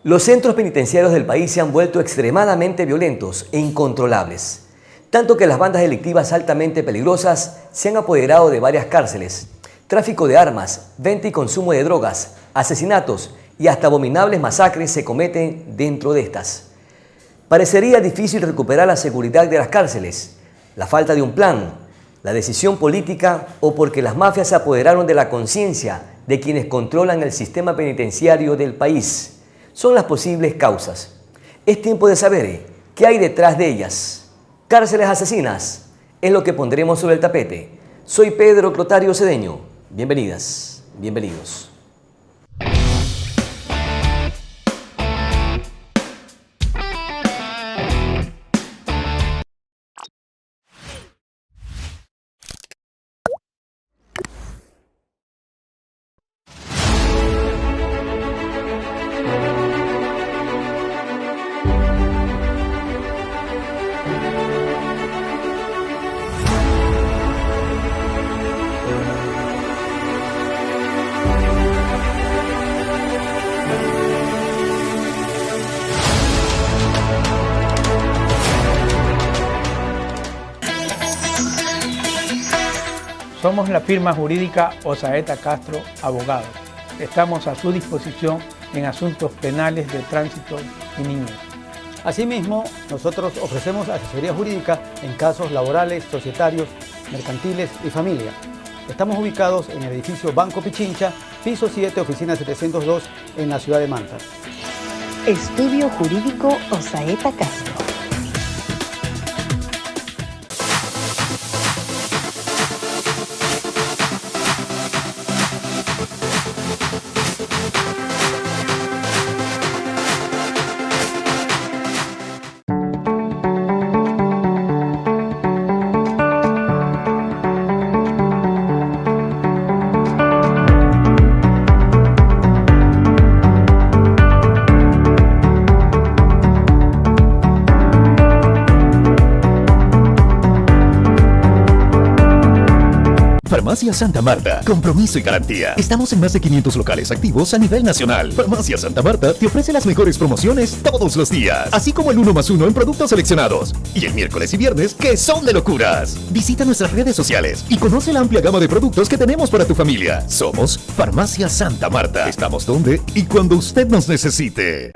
Los centros penitenciarios del país se han vuelto extremadamente violentos e incontrolables, tanto que las bandas delictivas altamente peligrosas se han apoderado de varias cárceles. Tráfico de armas, venta y consumo de drogas, asesinatos y hasta abominables masacres se cometen dentro de estas. Parecería difícil recuperar la seguridad de las cárceles, la falta de un plan, la decisión política o porque las mafias se apoderaron de la conciencia de quienes controlan el sistema penitenciario del país. Son las posibles causas. Es tiempo de saber qué hay detrás de ellas. Cárceles asesinas es lo que pondremos sobre el tapete. Soy Pedro Clotario Cedeño. Bienvenidas, bienvenidos. Somos la firma jurídica Osaeta Castro Abogados. Estamos a su disposición en asuntos penales de tránsito y niñez. Asimismo, nosotros ofrecemos asesoría jurídica en casos laborales, societarios, mercantiles y familia. Estamos ubicados en el edificio Banco Pichincha, piso 7, oficina 702, en la ciudad de Manta. Estudio Jurídico Osaeta Castro. Farmacia Santa Marta, compromiso y garantía. Estamos en más de 500 locales activos a nivel nacional. Farmacia Santa Marta te ofrece las mejores promociones todos los días, así como el 1+1 en productos seleccionados. Y el miércoles y viernes, que son de locuras. Visita nuestras redes sociales y conoce la amplia gama de productos que tenemos para tu familia. Somos Farmacia Santa Marta. Estamos donde y cuando usted nos necesite.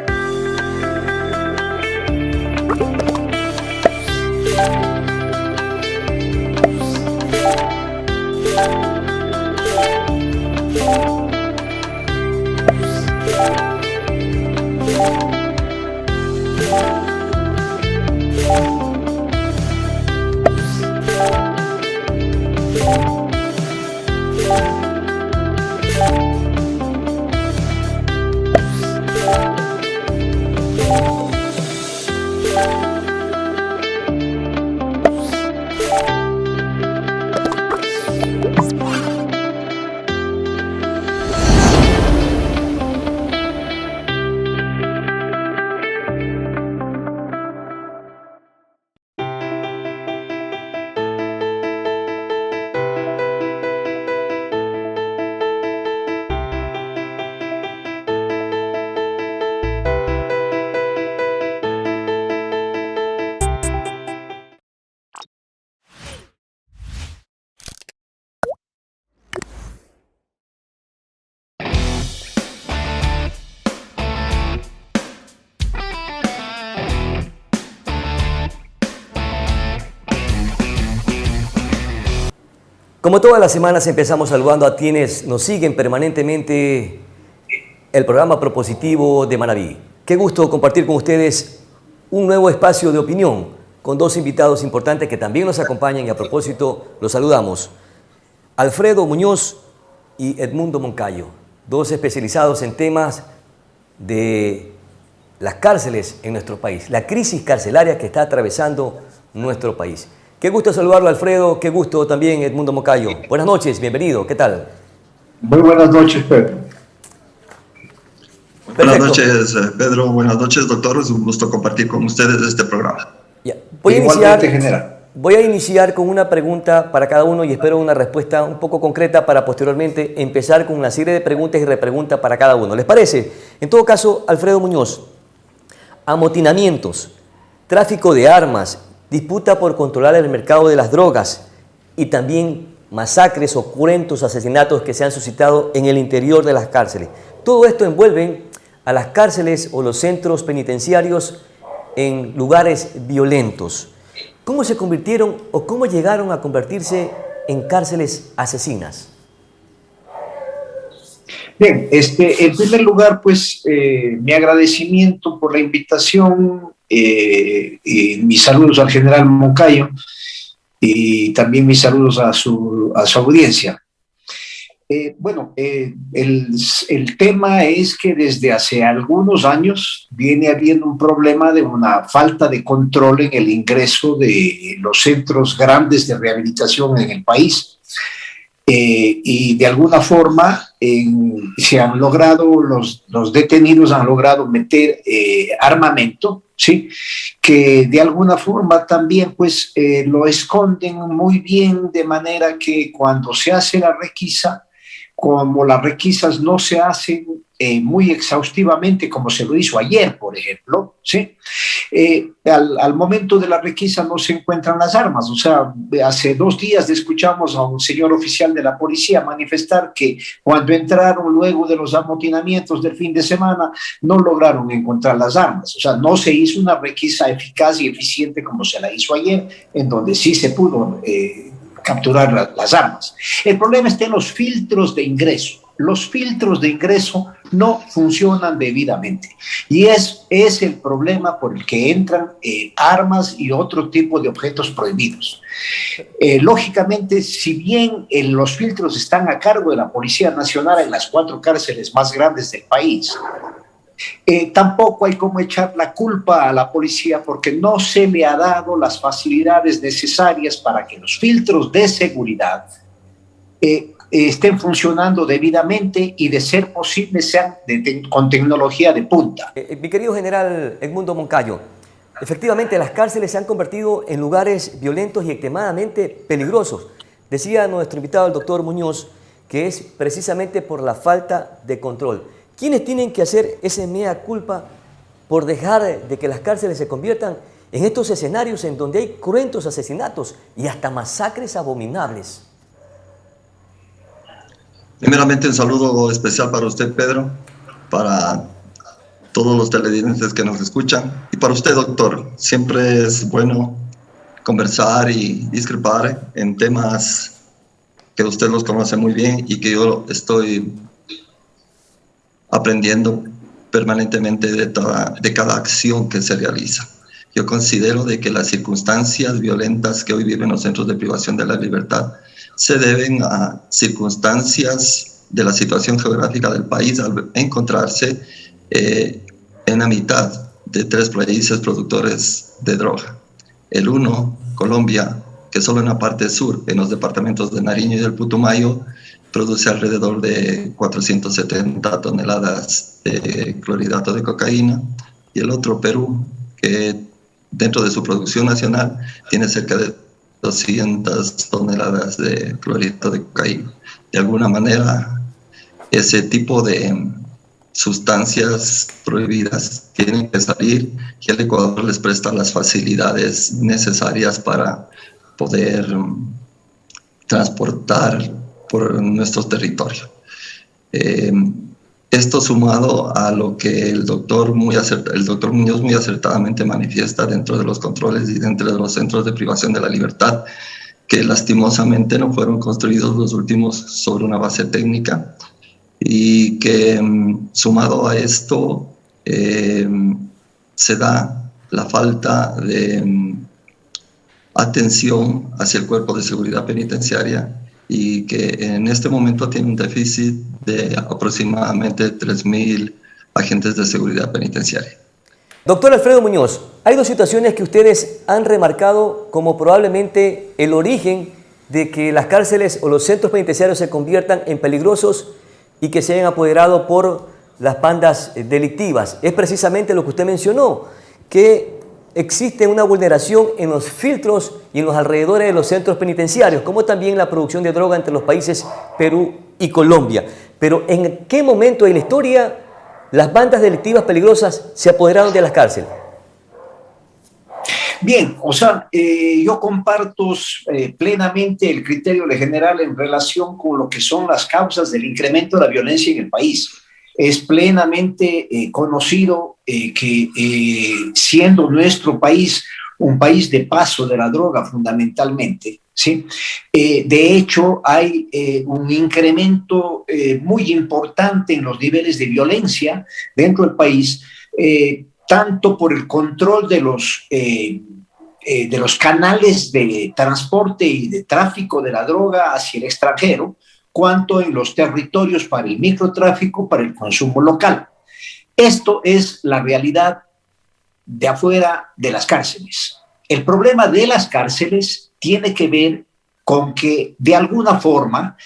Como todas las semanas empezamos saludando a quienes nos siguen permanentemente el programa propositivo de Manaví. Qué gusto compartir con ustedes un nuevo espacio de opinión con dos invitados importantes que también nos acompañan y a propósito los saludamos. Alfredo Muñoz y Edmundo Moncayo, dos especializados en temas de las cárceles en nuestro país, la crisis carcelaria que está atravesando nuestro país. Qué gusto saludarlo, Alfredo. Qué gusto también, Edmundo Moncayo. Buenas noches, bienvenido. ¿Qué tal? Muy buenas noches, Pedro. Perfecto. Buenas noches, Pedro. Buenas noches, doctor. Es un gusto compartir con ustedes este programa. Ya. Voy a iniciar. General. Voy a iniciar con una pregunta para cada uno y espero una respuesta un poco concreta para posteriormente empezar con una serie de preguntas y repreguntas para cada uno. ¿Les parece? En todo caso, Alfredo Muñoz, amotinamientos, tráfico de armas, disputa por controlar el mercado de las drogas y también masacres o cruentos asesinatos que se han suscitado en el interior de las cárceles. Todo esto envuelve a las cárceles o los centros penitenciarios en lugares violentos. ¿Cómo se convirtieron o cómo llegaron a convertirse en cárceles asesinas? Bien, en primer lugar, pues mi agradecimiento por la invitación y mis saludos al general Moncayo y también mis saludos a su audiencia. El tema es que desde hace algunos años viene habiendo un problema de una falta de control en el ingreso de los centros grandes de rehabilitación en el país. Y de alguna forma se han logrado, los detenidos han logrado meter armamento, ¿sí? Que de alguna forma también pues lo esconden muy bien, de manera que cuando se hace la requisa, como las requisas no se hacen muy exhaustivamente como se lo hizo ayer, por ejemplo, ¿sí? Al momento de la requisa no se encuentran las armas. O sea, hace 2 días escuchamos a un señor oficial de la policía manifestar que cuando entraron luego de los amotinamientos del fin de semana no lograron encontrar las armas. O sea, no se hizo una requisa eficaz y eficiente como se la hizo ayer, en donde sí se pudo capturar las armas. El problema está en los filtros de ingreso. Los filtros de ingreso no funcionan debidamente y es el problema por el que entran armas y otro tipo de objetos prohibidos. Lógicamente, si bien los filtros están a cargo de la Policía Nacional en las 4 cárceles más grandes del país, tampoco hay como echar la culpa a la policía porque no se le ha dado las facilidades necesarias para que los filtros de seguridad estén funcionando debidamente y, de ser posible, sean con tecnología de punta. Mi querido general Edmundo Moncayo, efectivamente las cárceles se han convertido en lugares violentos y extremadamente peligrosos. Decía nuestro invitado, el doctor Muñoz, que es precisamente por la falta de control. ¿Quiénes tienen que hacer ese mea culpa por dejar de que las cárceles se conviertan en estos escenarios en donde hay cruentos asesinatos y hasta masacres abominables? Primeramente, un saludo especial para usted, Pedro, para todos los televidentes que nos escuchan y para usted, doctor. Siempre es bueno conversar y discrepar en temas que usted los conoce muy bien y que yo estoy aprendiendo permanentemente de cada acción que se realiza. Yo considero de que las circunstancias violentas que hoy viven los centros de privación de la libertad se deben a circunstancias de la situación geográfica del país al encontrarse en la mitad de 3 países productores de droga. El uno, Colombia, que solo en la parte sur, en los departamentos de Nariño y del Putumayo, produce alrededor de 470 toneladas de clorhidrato de cocaína, y el otro, Perú, que dentro de su producción nacional tiene cerca de 200 toneladas de clorhidrato de cocaína. De alguna manera, ese tipo de sustancias prohibidas tienen que salir y el Ecuador les presta las facilidades necesarias para poder transportar por nuestro territorio. Esto sumado a lo que el doctor Muñoz muy acertadamente manifiesta dentro de los controles y dentro de los centros de privación de la libertad, que lastimosamente no fueron construidos los últimos sobre una base técnica, y que sumado a esto se da la falta de atención hacia el cuerpo de seguridad penitenciaria, y que en este momento tiene un déficit de aproximadamente 3.000 agentes de seguridad penitenciaria. Doctor Alfredo Muñoz, hay 2 situaciones que ustedes han remarcado como probablemente el origen de que las cárceles o los centros penitenciarios se conviertan en peligrosos y que se hayan apoderado por las bandas delictivas. Es precisamente lo que usted mencionó, que existe una vulneración en los filtros y en los alrededores de los centros penitenciarios, como también la producción de droga entre los países Perú y Colombia. Pero ¿en qué momento de la historia las bandas delictivas peligrosas se apoderaron de las cárceles? Bien, o sea, yo comparto plenamente el criterio de general en relación con lo que son las causas del incremento de la violencia en el país. Es plenamente conocido que siendo nuestro país un país de paso de la droga fundamentalmente, ¿sí? De hecho, hay un incremento muy importante en los niveles de violencia dentro del país, tanto por el control de los canales de transporte y de tráfico de la droga hacia el extranjero, cuanto en los territorios para el microtráfico, para el consumo local. Esto es la realidad de afuera de las cárceles. El problema de las cárceles tiene que ver con que de alguna forma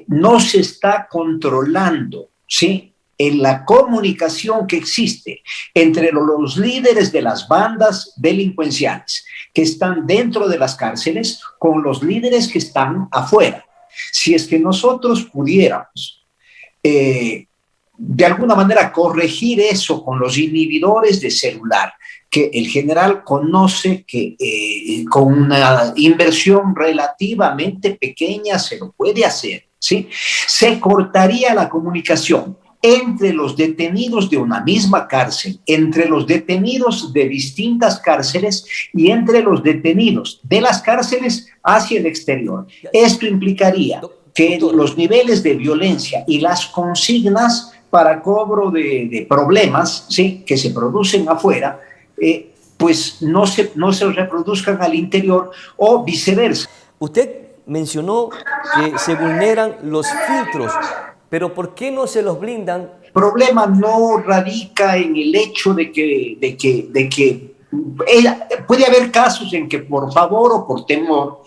no se está controlando, ¿sí?, en la comunicación que existe entre los líderes de las bandas delincuenciales que están dentro de las cárceles con los líderes que están afuera. Si es que nosotros pudiéramos de alguna manera corregir eso con los inhibidores de celular, que el general conoce que con una inversión relativamente pequeña se lo puede hacer, ¿sí? Se cortaría la comunicación entre los detenidos de una misma cárcel, entre los detenidos de distintas cárceles y entre los detenidos de las cárceles hacia el exterior. Esto implicaría que los niveles de violencia y las consignas para cobro de problemas, ¿sí?, que se producen afuera, pues no se reproduzcan al interior o viceversa. Usted mencionó que se vulneran los filtros, pero ¿por qué no se los blindan? El problema no radica en el hecho de que puede haber casos en que por favor o por temor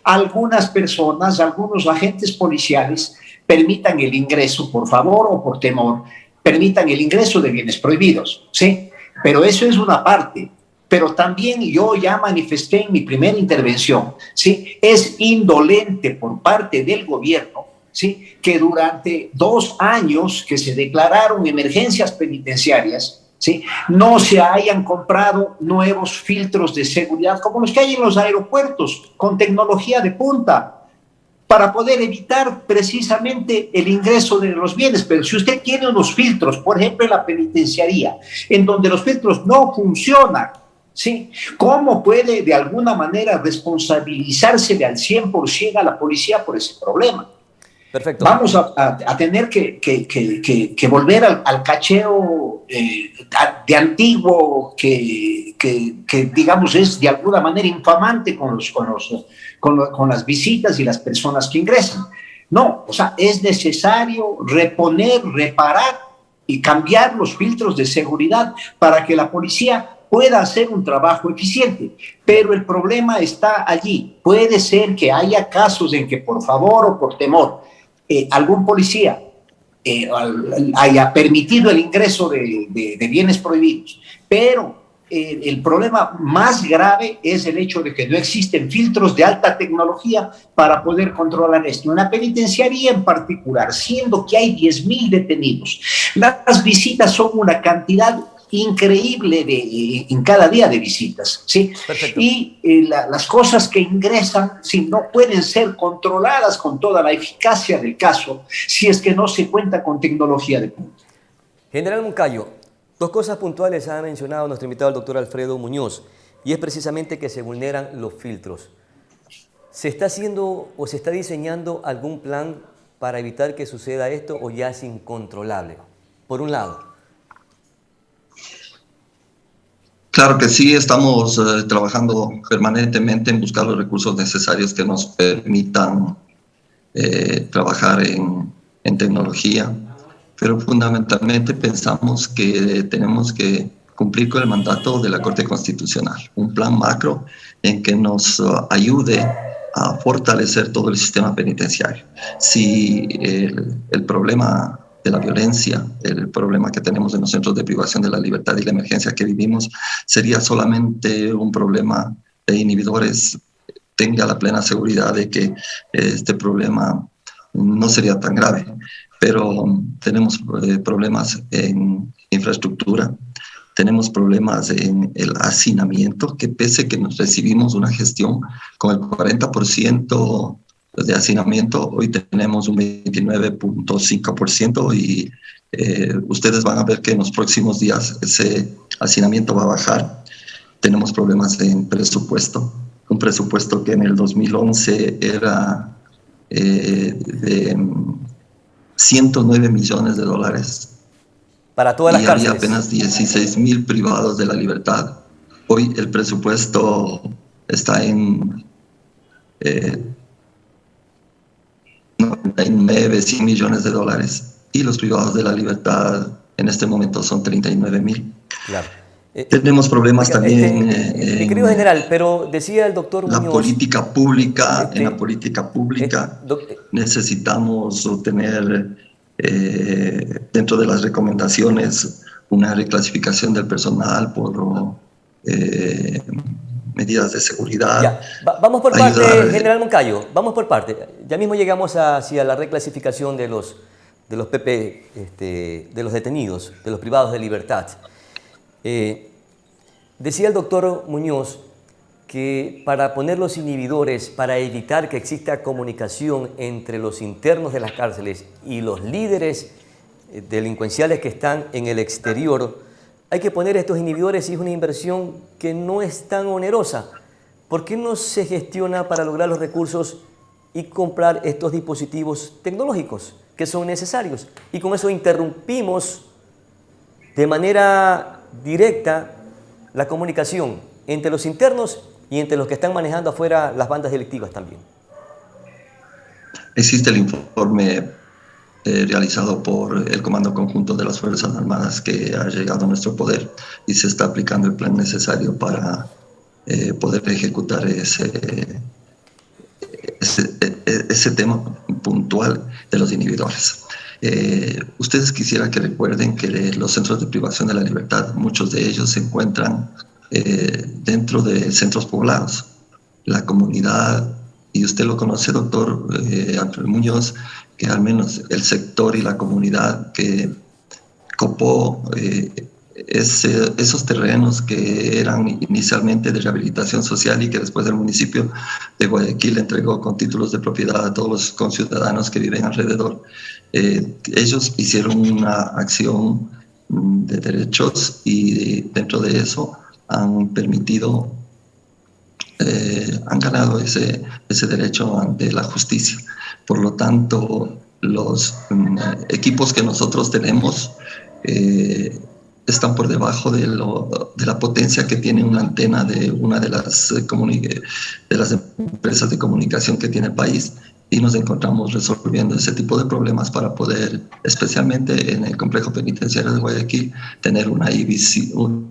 algunas personas, algunos agentes policiales permitan el ingreso, por favor o por temor, permitan el ingreso de bienes prohibidos, ¿sí? Pero eso es una parte. Pero también yo ya manifesté en mi primera intervención, ¿sí?, es indolente por parte del gobierno, ¿sí?, que durante 2 años que se declararon emergencias penitenciarias, ¿sí?, no se hayan comprado nuevos filtros de seguridad como los que hay en los aeropuertos con tecnología de punta para poder evitar precisamente el ingreso de los bienes. Pero si usted tiene unos filtros, por ejemplo en la penitenciaría, en donde los filtros no funcionan, ¿sí?, ¿cómo puede de alguna manera responsabilizársele al 100% a la policía por ese problema? Perfecto. Vamos a tener que volver al cacheo de antiguo que digamos es de alguna manera infamante con las visitas y las personas que ingresan. No, o sea, es necesario reponer, reparar y cambiar los filtros de seguridad para que la policía pueda hacer un trabajo eficiente, pero el problema está allí. Puede ser que haya casos en que por favor o por temor algún policía haya permitido el ingreso de bienes prohibidos, pero el problema más grave es el hecho de que no existen filtros de alta tecnología para poder controlar esto. Una penitenciaría en particular, siendo que hay 10.000 detenidos, las visitas son una cantidad increíble en cada día de visitas, ¿sí? Perfecto. Y las cosas que ingresan, sí, no pueden ser controladas con toda la eficacia del caso si es que no se cuenta con tecnología de punta. General Moncayo, 2 cosas puntuales ha mencionado nuestro invitado, el doctor Alfredo Muñoz, y es precisamente que se vulneran los filtros. ¿Se está haciendo o se está diseñando algún plan para evitar que suceda esto o ya es incontrolable? Por un lado. Claro que sí, estamos trabajando permanentemente en buscar los recursos necesarios que nos permitan trabajar en tecnología, pero fundamentalmente pensamos que tenemos que cumplir con el mandato de la Corte Constitucional, un plan macro en que nos ayude a fortalecer todo el sistema penitenciario. Si el problema de la violencia, el problema que tenemos en los centros de privación de la libertad y la emergencia que vivimos, sería solamente un problema de inhibidores, tenga la plena seguridad de que este problema no sería tan grave. Pero tenemos problemas en infraestructura, tenemos problemas en el hacinamiento, que pese que nos recibimos una gestión con el 40% de hacinamiento, hoy tenemos un 29.5% y ustedes van a ver que en los próximos días ese hacinamiento va a bajar. Tenemos problemas en presupuesto, un presupuesto que en el 2011 era de 109 millones de dólares. Para todas las cárceles. Y había apenas 16,000 privados de la libertad. Hoy el presupuesto está en 99, 100 millones de dólares. Y los privados de la libertad en este momento son 39,000. Claro. Tenemos problemas también mi querido general, pero decía el doctor Muñoz, en la política pública necesitamos obtener dentro de las recomendaciones una reclasificación del personal por medidas de seguridad. Ya. Vamos por parte, general Moncayo, vamos por parte. Ya mismo llegamos hacia la reclasificación de los PP, de los detenidos, de los privados de libertad. Decía el doctor Muñoz que para poner los inhibidores, para evitar que exista comunicación entre los internos de las cárceles y los líderes delincuenciales que están en el exterior, hay que poner estos inhibidores y es una inversión que no es tan onerosa. ¿Por qué no se gestiona para lograr los recursos y comprar estos dispositivos tecnológicos que son necesarios? Y con eso interrumpimos de manera directa la comunicación entre los internos y entre los que están manejando afuera las bandas delictivas también. Existe el informe realizado por el Comando Conjunto de las Fuerzas Armadas que ha llegado a nuestro poder y se está aplicando el plan necesario para poder ejecutar ese tema puntual de los inhibidores. Ustedes quisiera que recuerden que los centros de privación de la libertad, muchos de ellos se encuentran dentro de centros poblados. La comunidad, y usted lo conoce, doctor Alfredo Muñoz, que al menos el sector y la comunidad que copó esos terrenos que eran inicialmente de rehabilitación social y que después el municipio de Guayaquil entregó con títulos de propiedad a todos los conciudadanos que viven alrededor. Ellos hicieron una acción de derechos y dentro de eso han permitido, han ganado ese derecho ante la justicia. Por lo tanto, los equipos que nosotros tenemos están por debajo de la potencia que tiene una antena de una de las empresas de comunicación que tiene el país, y nos encontramos resolviendo ese tipo de problemas para poder, especialmente en el complejo penitenciario de Guayaquil, tener una inhibición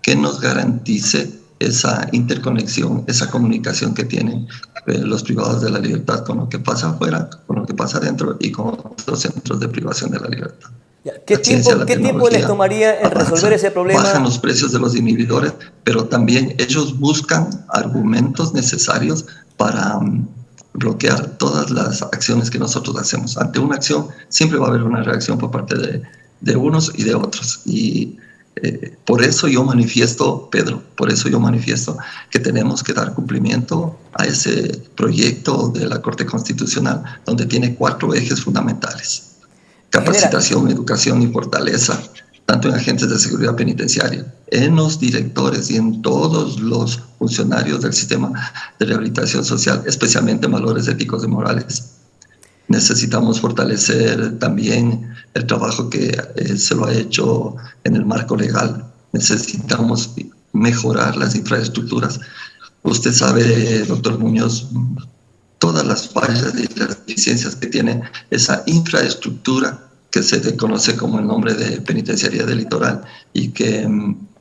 que nos garantice esa interconexión, esa comunicación que tienen los privados de la libertad con lo que pasa afuera, con lo que pasa adentro y con los centros de privación de la libertad. ¿Qué tiempo les tomaría en resolver ese problema? Bajan los precios de los inhibidores, pero también ellos buscan argumentos necesarios para bloquear todas las acciones que nosotros hacemos. Ante una acción siempre va a haber una reacción por parte de unos y de otros. Y por eso yo manifiesto, Pedro, que tenemos que dar cumplimiento a ese proyecto de la Corte Constitucional, donde tiene 4 ejes fundamentales: capacitación, educación y fortaleza, tanto en agentes de seguridad penitenciaria, en los directores y en todos los funcionarios del sistema de rehabilitación social, especialmente en valores éticos y morales. Necesitamos fortalecer también el trabajo que se lo ha hecho en el marco legal. Necesitamos mejorar las infraestructuras. Usted sabe, doctor Muñoz, todas las fallas y las deficiencias que tiene esa infraestructura que se conoce como el nombre de Penitenciaría del Litoral, y que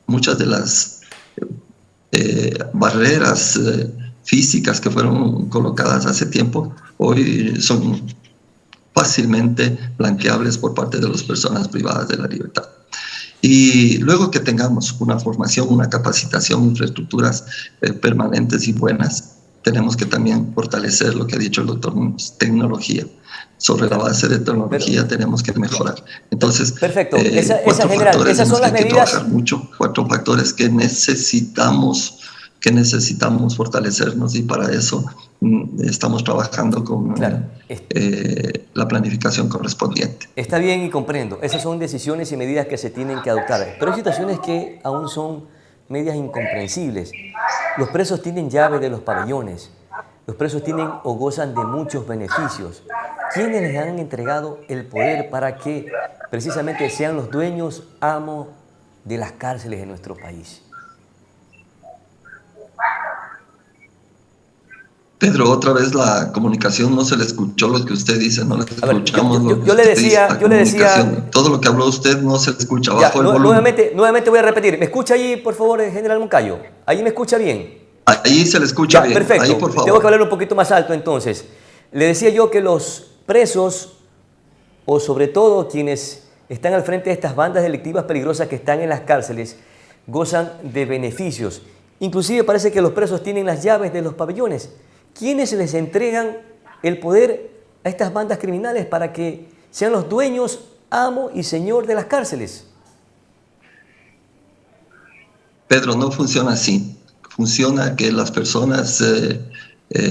muchas de las barreras físicas que fueron colocadas hace tiempo hoy son fácilmente blanqueables por parte de las personas privadas de la libertad. Y luego que tengamos una formación, una capacitación, infraestructuras permanentes y buenas, tenemos que también fortalecer lo que ha dicho el doctor Muñoz, tecnología. Sobre la base de tecnología tenemos que mejorar. Entonces, perfecto. Esa general, esas son las medidas. Trabajar mucho, 4 factores que necesitamos fortalecernos, y para eso estamos trabajando con la planificación correspondiente. Está bien y comprendo. Esas son decisiones y medidas que se tienen que adoptar. Pero hay situaciones que aún son medidas incomprensibles. Los presos tienen llave de los pabellones. Los presos tienen o gozan de muchos beneficios. ¿Quiénes les han entregado el poder para que precisamente sean los dueños, amos de las cárceles de nuestro país? Pedro, otra vez la comunicación no se le escuchó lo que usted dice, no le escuchamos lo que yo le decía, todo lo que habló usted no se le escucha, bajo el volumen. Nuevamente voy a repetir. ¿Me escucha ahí, por favor, General Moncayo? ¿Ahí me escucha bien? Ahí se le escucha bien. Perfecto. Ahí, por favor. Tengo que hablar un poquito más alto entonces. Le decía yo que los presos, o sobre todo quienes están al frente de estas bandas delictivas peligrosas que están en las cárceles, gozan de beneficios. Inclusive parece que los presos tienen las llaves de los pabellones. ¿Quiénes les entregan el poder a estas bandas criminales para que sean los dueños, amo y señor de las cárceles? Pedro, no funciona así. Funciona que las personas,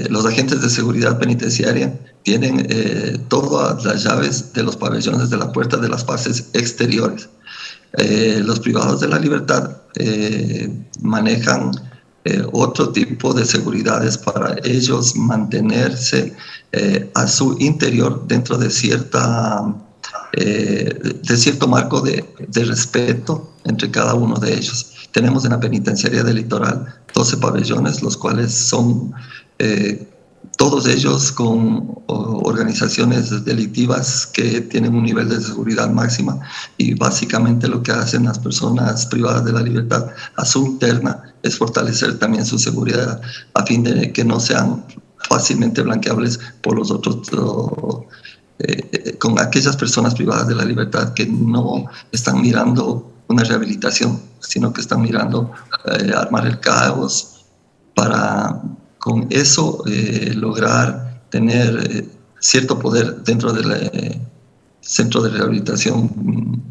los agentes de seguridad penitenciaria tienen todas las llaves de los pabellones de la puerta de las fases exteriores. Los privados de la libertad manejan otro tipo de seguridades para ellos mantenerse a su interior dentro de cierto marco de respeto entre cada uno de ellos. Tenemos en la penitenciaría del Litoral 12 pabellones, los cuales son todos ellos con organizaciones delictivas que tienen un nivel de seguridad máxima, y básicamente lo que hacen las personas privadas de la libertad a su interna es fortalecer también su seguridad a fin de que no sean fácilmente blanqueables por los otros, con aquellas personas privadas de la libertad que no están mirando una rehabilitación, sino que están mirando armar el caos para con eso lograr tener cierto poder dentro del centro de rehabilitación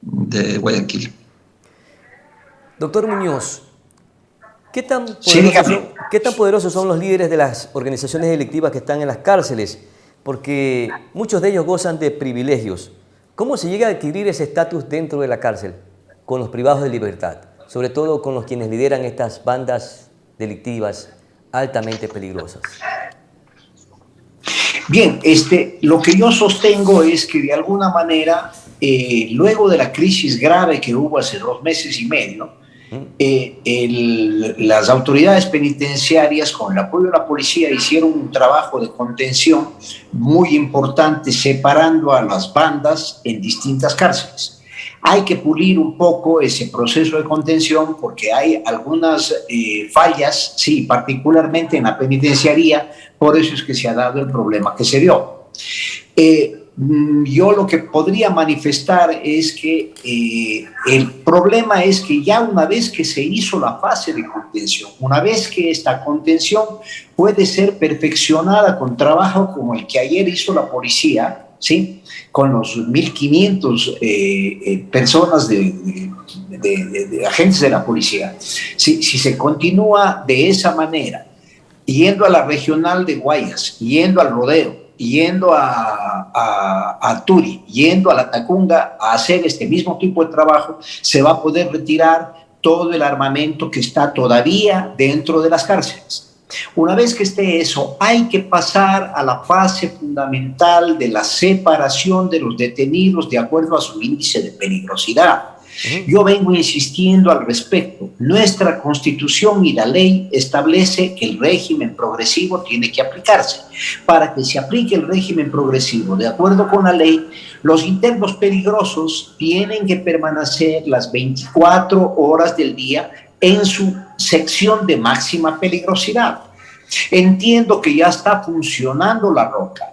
de Guayaquil. Doctor Muñoz, ¿qué tan Sí, poderosos son los líderes de las organizaciones delictivas que están en las cárceles? Porque muchos de ellos gozan de privilegios. ¿Cómo se llega a adquirir ese estatus dentro de la cárcel con los privados de libertad? Sobre todo con los quienes lideran estas bandas delictivas altamente peligrosas. Bien, lo que yo sostengo es que de alguna manera, luego de la crisis grave que hubo hace 2 meses y medio, las autoridades penitenciarias con el apoyo de la policía hicieron un trabajo de contención muy importante, separando a las bandas en distintas cárceles. Hay que pulir un poco ese proceso de contención porque hay algunas fallas, sí, particularmente en la penitenciaría, por eso es que se ha dado el problema que se dio. Yo lo que podría manifestar es que el problema es que ya una vez que se hizo la fase de contención, una vez que esta contención puede ser perfeccionada con trabajo como el que ayer hizo la policía, ¿sí?, con los 1.500 personas de agentes de la policía, si se continúa de esa manera, yendo a la regional de Guayas, yendo al Rodeo, yendo a Turi, yendo a la Tacunga a hacer este mismo tipo de trabajo, se va a poder retirar todo el armamento que está todavía dentro de las cárceles. Una vez que esté eso, hay que pasar a la fase fundamental de la separación de los detenidos de acuerdo a su índice de peligrosidad. Yo vengo insistiendo al respecto. Nuestra Constitución y la ley establece que el régimen progresivo tiene que aplicarse. Para que se aplique el régimen progresivo de acuerdo con la ley, los internos peligrosos tienen que permanecer las 24 horas del día en su sección de máxima peligrosidad. Entiendo que ya está funcionando La Roca.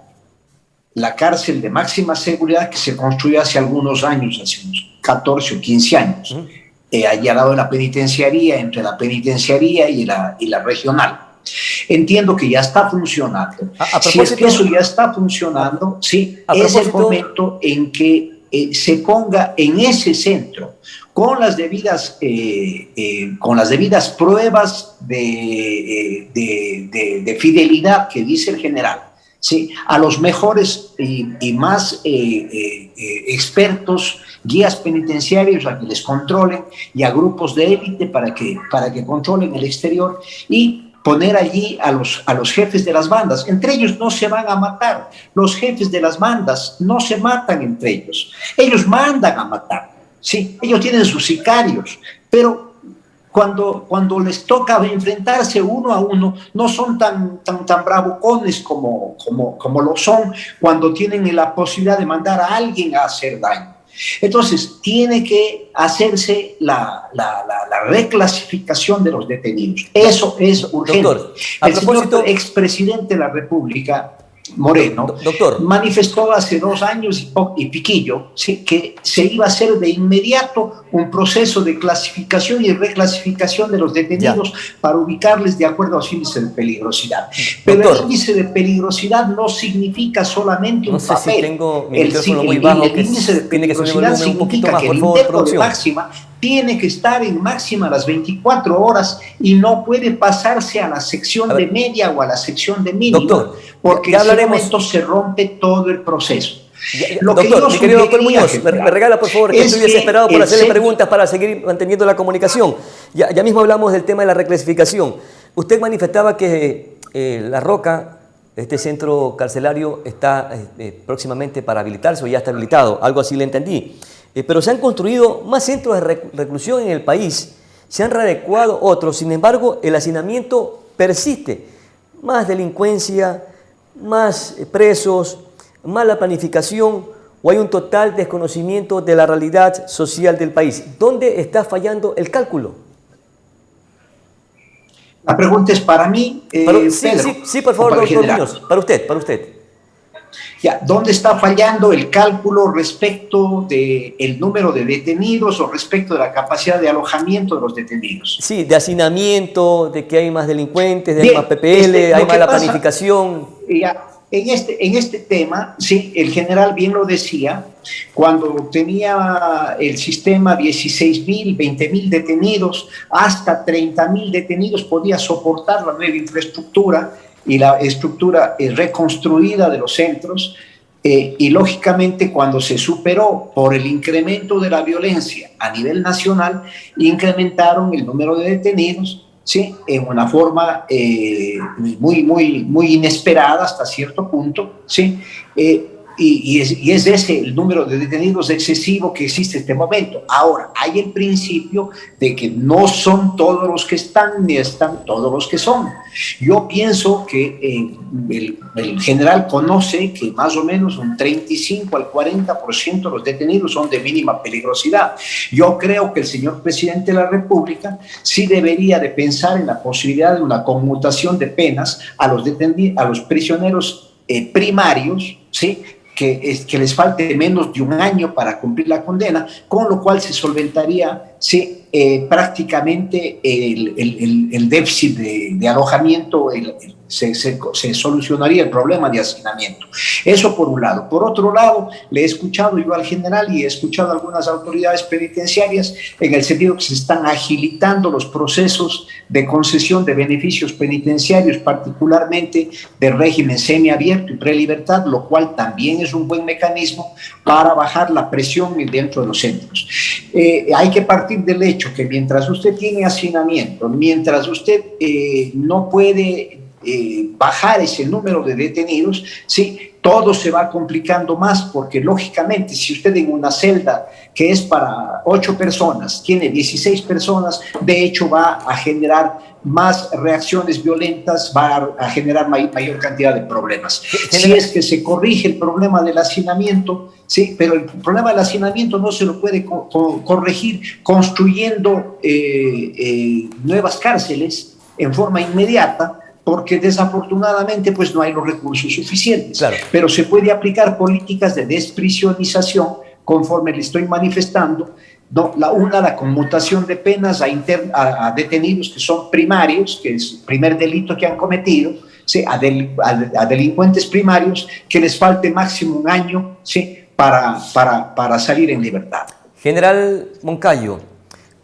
la cárcel de máxima seguridad que se construyó hace algunos años, hace unos 14 o 15 años, allá al lado de la penitenciaría, entre la penitenciaría y la regional. Entiendo que ya está funcionando. Si es que eso ya está funcionando, sí, es el momento en que se ponga en ese centro, con las debidas pruebas de fidelidad que dice el general, ¿sí?, a los mejores y más expertos, guías penitenciarios a que les controlen, y a grupos de élite para que controlen el exterior, y poner allí a los jefes de las bandas. Entre ellos no se van a matar. Los jefes de las bandas no se matan entre ellos. Ellos mandan a matar. Sí, ellos tienen sus sicarios, pero cuando les toca enfrentarse uno a uno, no son tan bravucones como lo son cuando tienen la posibilidad de mandar a alguien a hacer daño. Entonces, tiene que hacerse la reclasificación de los detenidos. Eso es urgente. Doctor, el señor expresidente de la República, Moreno, manifestó hace 2 años y piquillo, ¿sí?, que se iba a hacer de inmediato un proceso de clasificación y reclasificación de los detenidos para ubicarles de acuerdo a los índices de peligrosidad. Pero el índice de peligrosidad no significa solamente un papel. Si tengo mi micrófono muy bajo, el índice de peligrosidad significa que el indeco de máxima tiene que estar en máxima las 24 horas y no puede pasarse a la sección de media o a la sección de mínima, porque en ese momento se rompe todo el proceso. Doctor, mi querido doctor Muñoz, me regala por favor, que estoy desesperado por hacerle preguntas para seguir manteniendo la comunicación. Ya mismo hablamos del tema de la reclasificación. Usted manifestaba que La Roca, este centro carcelario, está próximamente para habilitarse o ya está habilitado, algo así le entendí. Pero se han construido más centros de reclusión en el país, se han readecuado otros, sin embargo el hacinamiento persiste. Más delincuencia, más presos, mala planificación, o hay un total desconocimiento de la realidad social del país. ¿Dónde está fallando el cálculo? La pregunta es para mí, Pedro. Sí, por favor, doctor Muñoz, para usted. Ya, ¿dónde está fallando el cálculo respecto del número de detenidos o respecto de la capacidad de alojamiento de los detenidos? Sí, de hacinamiento, de que hay más delincuentes, de hay más PPL, hay mala planificación. Ya, en este tema, sí, el general bien lo decía, cuando tenía el sistema 16.000, 20.000 detenidos, hasta 30.000 detenidos podía soportar la nueva infraestructura y la estructura reconstruida de los centros, y lógicamente cuando se superó por el incremento de la violencia a nivel nacional, incrementaron el número de detenidos, ¿sí?, en una forma muy inesperada hasta cierto punto, ¿sí? Y es ese el número de detenidos excesivo que existe en este momento. Ahora, hay el principio de que no son todos los que están, ni están todos los que son. Yo pienso que el general conoce que más o menos un 35 al 40% de los detenidos son de mínima peligrosidad. Yo creo que el señor presidente de la República sí debería de pensar en la posibilidad de una conmutación de penas a los prisioneros primarios, ¿sí?, que les falte menos de 1 año para cumplir la condena, con lo cual se solventaría, ¿sí?, prácticamente el déficit de alojamiento, se solucionaría el problema de hacinamiento. Eso por un lado. Por otro lado, le he escuchado yo al general y he escuchado a algunas autoridades penitenciarias en el sentido que se están agilitando los procesos de concesión de beneficios penitenciarios, particularmente de régimen semiabierto y prelibertad, lo cual también es un buen mecanismo para bajar la presión dentro de los centros. Hay que partir del hecho que mientras usted tiene hacinamiento, mientras usted no puede bajar ese número de detenidos, ¿sí?, todo se va complicando más, porque lógicamente si usted en una celda que es para 8 personas tiene 16 personas, de hecho va a generar más reacciones violentas, va a generar mayor cantidad de problemas. Si es que se corrige el problema del hacinamiento, sí, pero el problema del hacinamiento no se lo puede corregir construyendo nuevas cárceles en forma inmediata, porque desafortunadamente pues no hay los recursos suficientes. Claro. Pero se puede aplicar políticas de desprisionización conforme le estoy manifestando. No, la conmutación de penas a detenidos que son primarios, que es el primer delito que han cometido, ¿sí? a delincuentes primarios que les falte máximo un año, ¿sí? para salir en libertad. General Moncayo,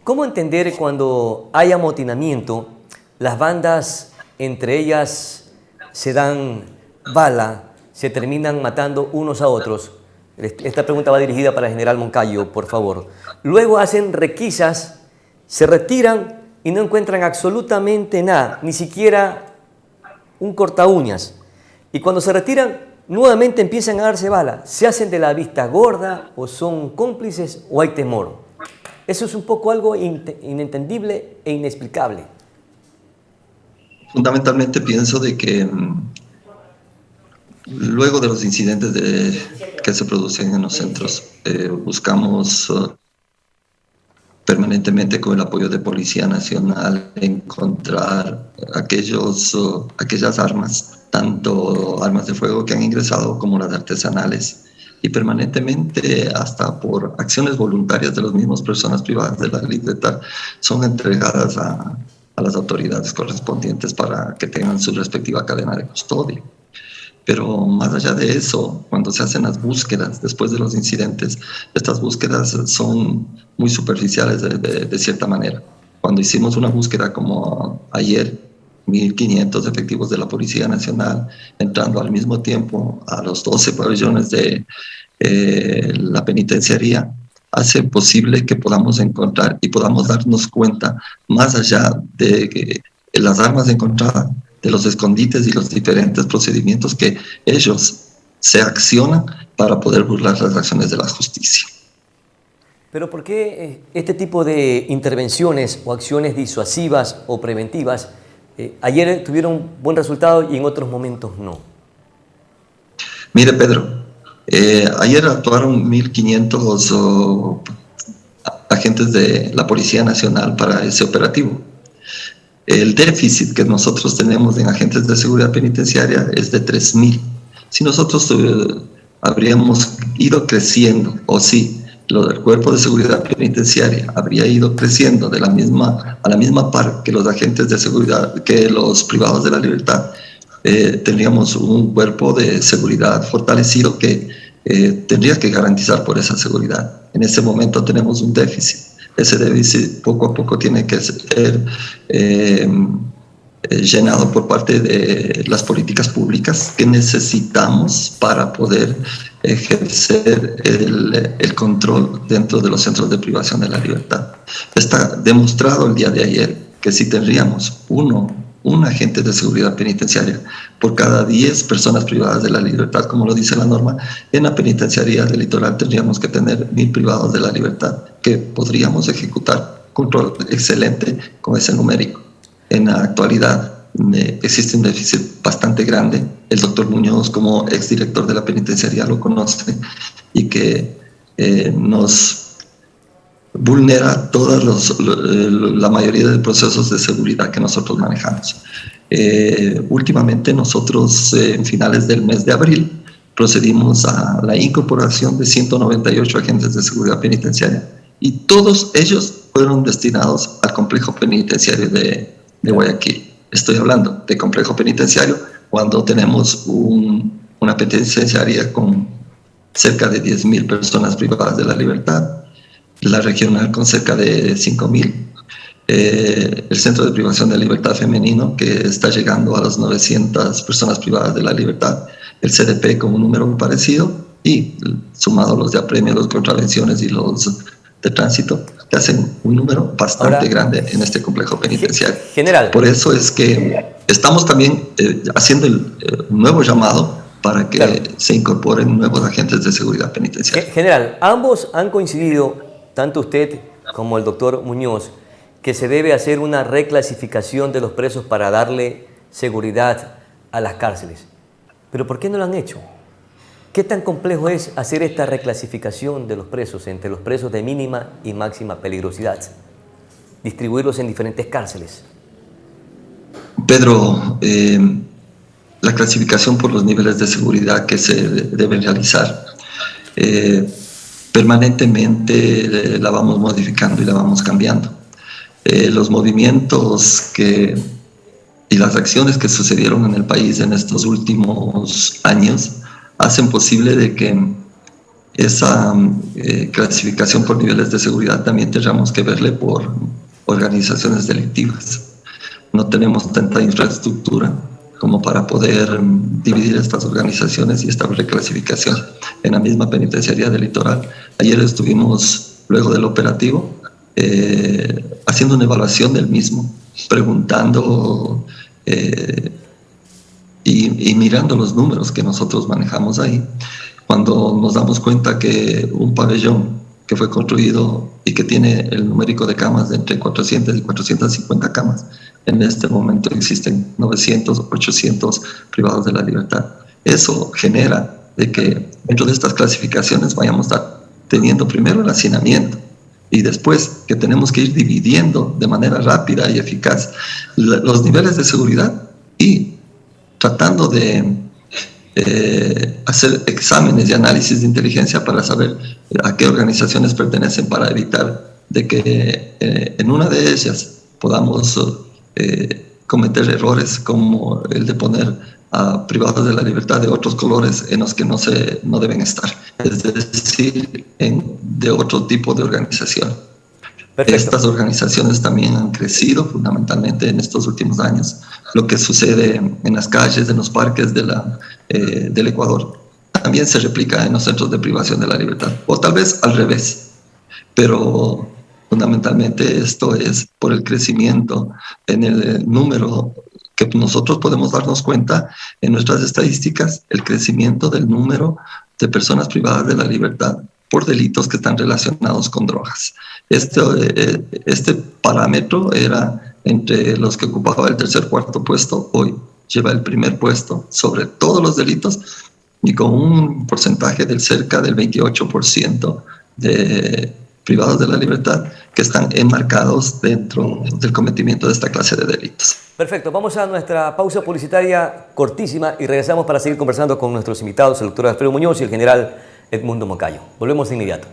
¿cómo entender cuando hay amotinamiento, las bandas entre ellas se dan bala, se terminan matando unos a otros? Esta pregunta va dirigida para el general Moncayo, por favor. Luego hacen requisas, se retiran y no encuentran absolutamente nada, ni siquiera un corta uñas. Y cuando se retiran, nuevamente empiezan a darse bala. ¿Se hacen de la vista gorda o son cómplices o hay temor? Eso es un poco algo inentendible e inexplicable. Fundamentalmente pienso de que luego de los incidentes que se producen en los centros, buscamos permanentemente con el apoyo de Policía Nacional encontrar aquellas armas, tanto armas de fuego que han ingresado como las artesanales, y permanentemente, hasta por acciones voluntarias de las mismas personas privadas de la libertad, son entregadas a las autoridades correspondientes para que tengan su respectiva cadena de custodia. Pero más allá de eso, cuando se hacen las búsquedas después de los incidentes, estas búsquedas son muy superficiales de cierta manera. Cuando hicimos una búsqueda como ayer, 1.500 efectivos de la Policía Nacional, entrando al mismo tiempo a los 12 pabellones de la penitenciaría, hace posible que podamos encontrar y podamos darnos cuenta, más allá de las armas encontradas, de los escondites y los diferentes procedimientos que ellos se accionan para poder burlar las acciones de la justicia. Pero ¿por qué este tipo de intervenciones o acciones disuasivas o preventivas ayer tuvieron buen resultado y en otros momentos no? Mire, Pedro, ayer actuaron 1.500 agentes de la Policía Nacional para ese operativo. El déficit que nosotros tenemos en agentes de seguridad penitenciaria es de 3.000. Si nosotros habríamos ido creciendo, o si el cuerpo de seguridad penitenciaria habría ido creciendo a la misma par que los agentes de seguridad, que los privados de la libertad, tendríamos un cuerpo de seguridad fortalecido que tendría que garantizar por esa seguridad. En este momento tenemos un déficit. Ese déficit poco a poco tiene que ser llenado por parte de las políticas públicas que necesitamos para poder ejercer el control dentro de los centros de privación de la libertad. Está demostrado el día de ayer que si tendríamos un agente de seguridad penitenciaria por cada 10 personas privadas de la libertad, como lo dice la norma, en la penitenciaría del litoral tendríamos que tener 1.000 privados de la libertad que podríamos ejecutar control excelente con ese numérico. En la actualidad existe un déficit bastante grande. El doctor Muñoz, como exdirector de la penitenciaría, lo conoce y que nos vulnera la mayoría de procesos de seguridad que nosotros manejamos. Últimamente nosotros, en finales del mes de abril, procedimos a la incorporación de 198 agentes de seguridad penitenciaria y todos ellos fueron destinados al complejo penitenciario de Guayaquil. Estoy hablando de complejo penitenciario cuando tenemos una penitenciaria con cerca de 10.000 personas privadas de la libertad, la regional con cerca de 5.000, el Centro de Privación de Libertad Femenino que está llegando a las 900 personas privadas de la libertad, el CDP con un número parecido y sumado los de apremio, los contravenciones y los de tránsito, que hacen un número bastante grande en este complejo penitenciario. General. Por eso es que estamos también haciendo el nuevo llamado para que se incorporen nuevos agentes de seguridad penitenciaria. General, ambos han coincidido, tanto usted como el doctor Muñoz, que se debe hacer una reclasificación de los presos para darle seguridad a las cárceles. ¿Pero por qué no lo han hecho? ¿Qué tan complejo es hacer esta reclasificación de los presos entre los presos de mínima y máxima peligrosidad? Distribuirlos en diferentes cárceles. Pedro, la clasificación por los niveles de seguridad que se deben realizar, permanentemente la vamos modificando y la vamos cambiando. Los movimientos y las acciones que sucedieron en el país en estos últimos años hacen posible de que esa clasificación por niveles de seguridad también tengamos que verle por organizaciones delictivas. No tenemos tanta infraestructura como para poder dividir estas organizaciones y establecer clasificación en la misma penitenciaría del Litoral. Ayer estuvimos, luego del operativo, haciendo una evaluación del mismo, preguntando y mirando los números que nosotros manejamos ahí. Cuando nos damos cuenta que un pabellón que fue construido y que tiene el numérico de camas de entre 400 y 450 camas, en este momento existen 900, 800 privados de la libertad. Eso genera de que dentro de estas clasificaciones vayamos teniendo primero el hacinamiento y después que tenemos que ir dividiendo de manera rápida y eficaz los niveles de seguridad y tratando de hacer exámenes y análisis de inteligencia para saber a qué organizaciones pertenecen para evitar de que en una de ellas podamos cometer errores como el de poner a privados de la libertad de otros colores en los que no deben estar, es decir, de otro tipo de organización. Perfecto. Estas organizaciones también han crecido fundamentalmente en estos últimos años. Lo que sucede en las calles, en los parques del Ecuador, también se replica en los centros de privación de la libertad, o tal vez al revés, pero fundamentalmente esto es por el crecimiento en el número que nosotros podemos darnos cuenta en nuestras estadísticas, el crecimiento del número de personas privadas de la libertad por delitos que están relacionados con drogas. Este parámetro era entre los que ocupaba el tercer, cuarto puesto, hoy lleva el primer puesto sobre todos los delitos y con un porcentaje del cerca del 28% de privados de la libertad que están enmarcados dentro del cometimiento de esta clase de delitos. Perfecto, vamos a nuestra pausa publicitaria cortísima y regresamos para seguir conversando con nuestros invitados, el doctor Alfredo Muñoz y el general Edmundo Moncayo. Volvemos de inmediato.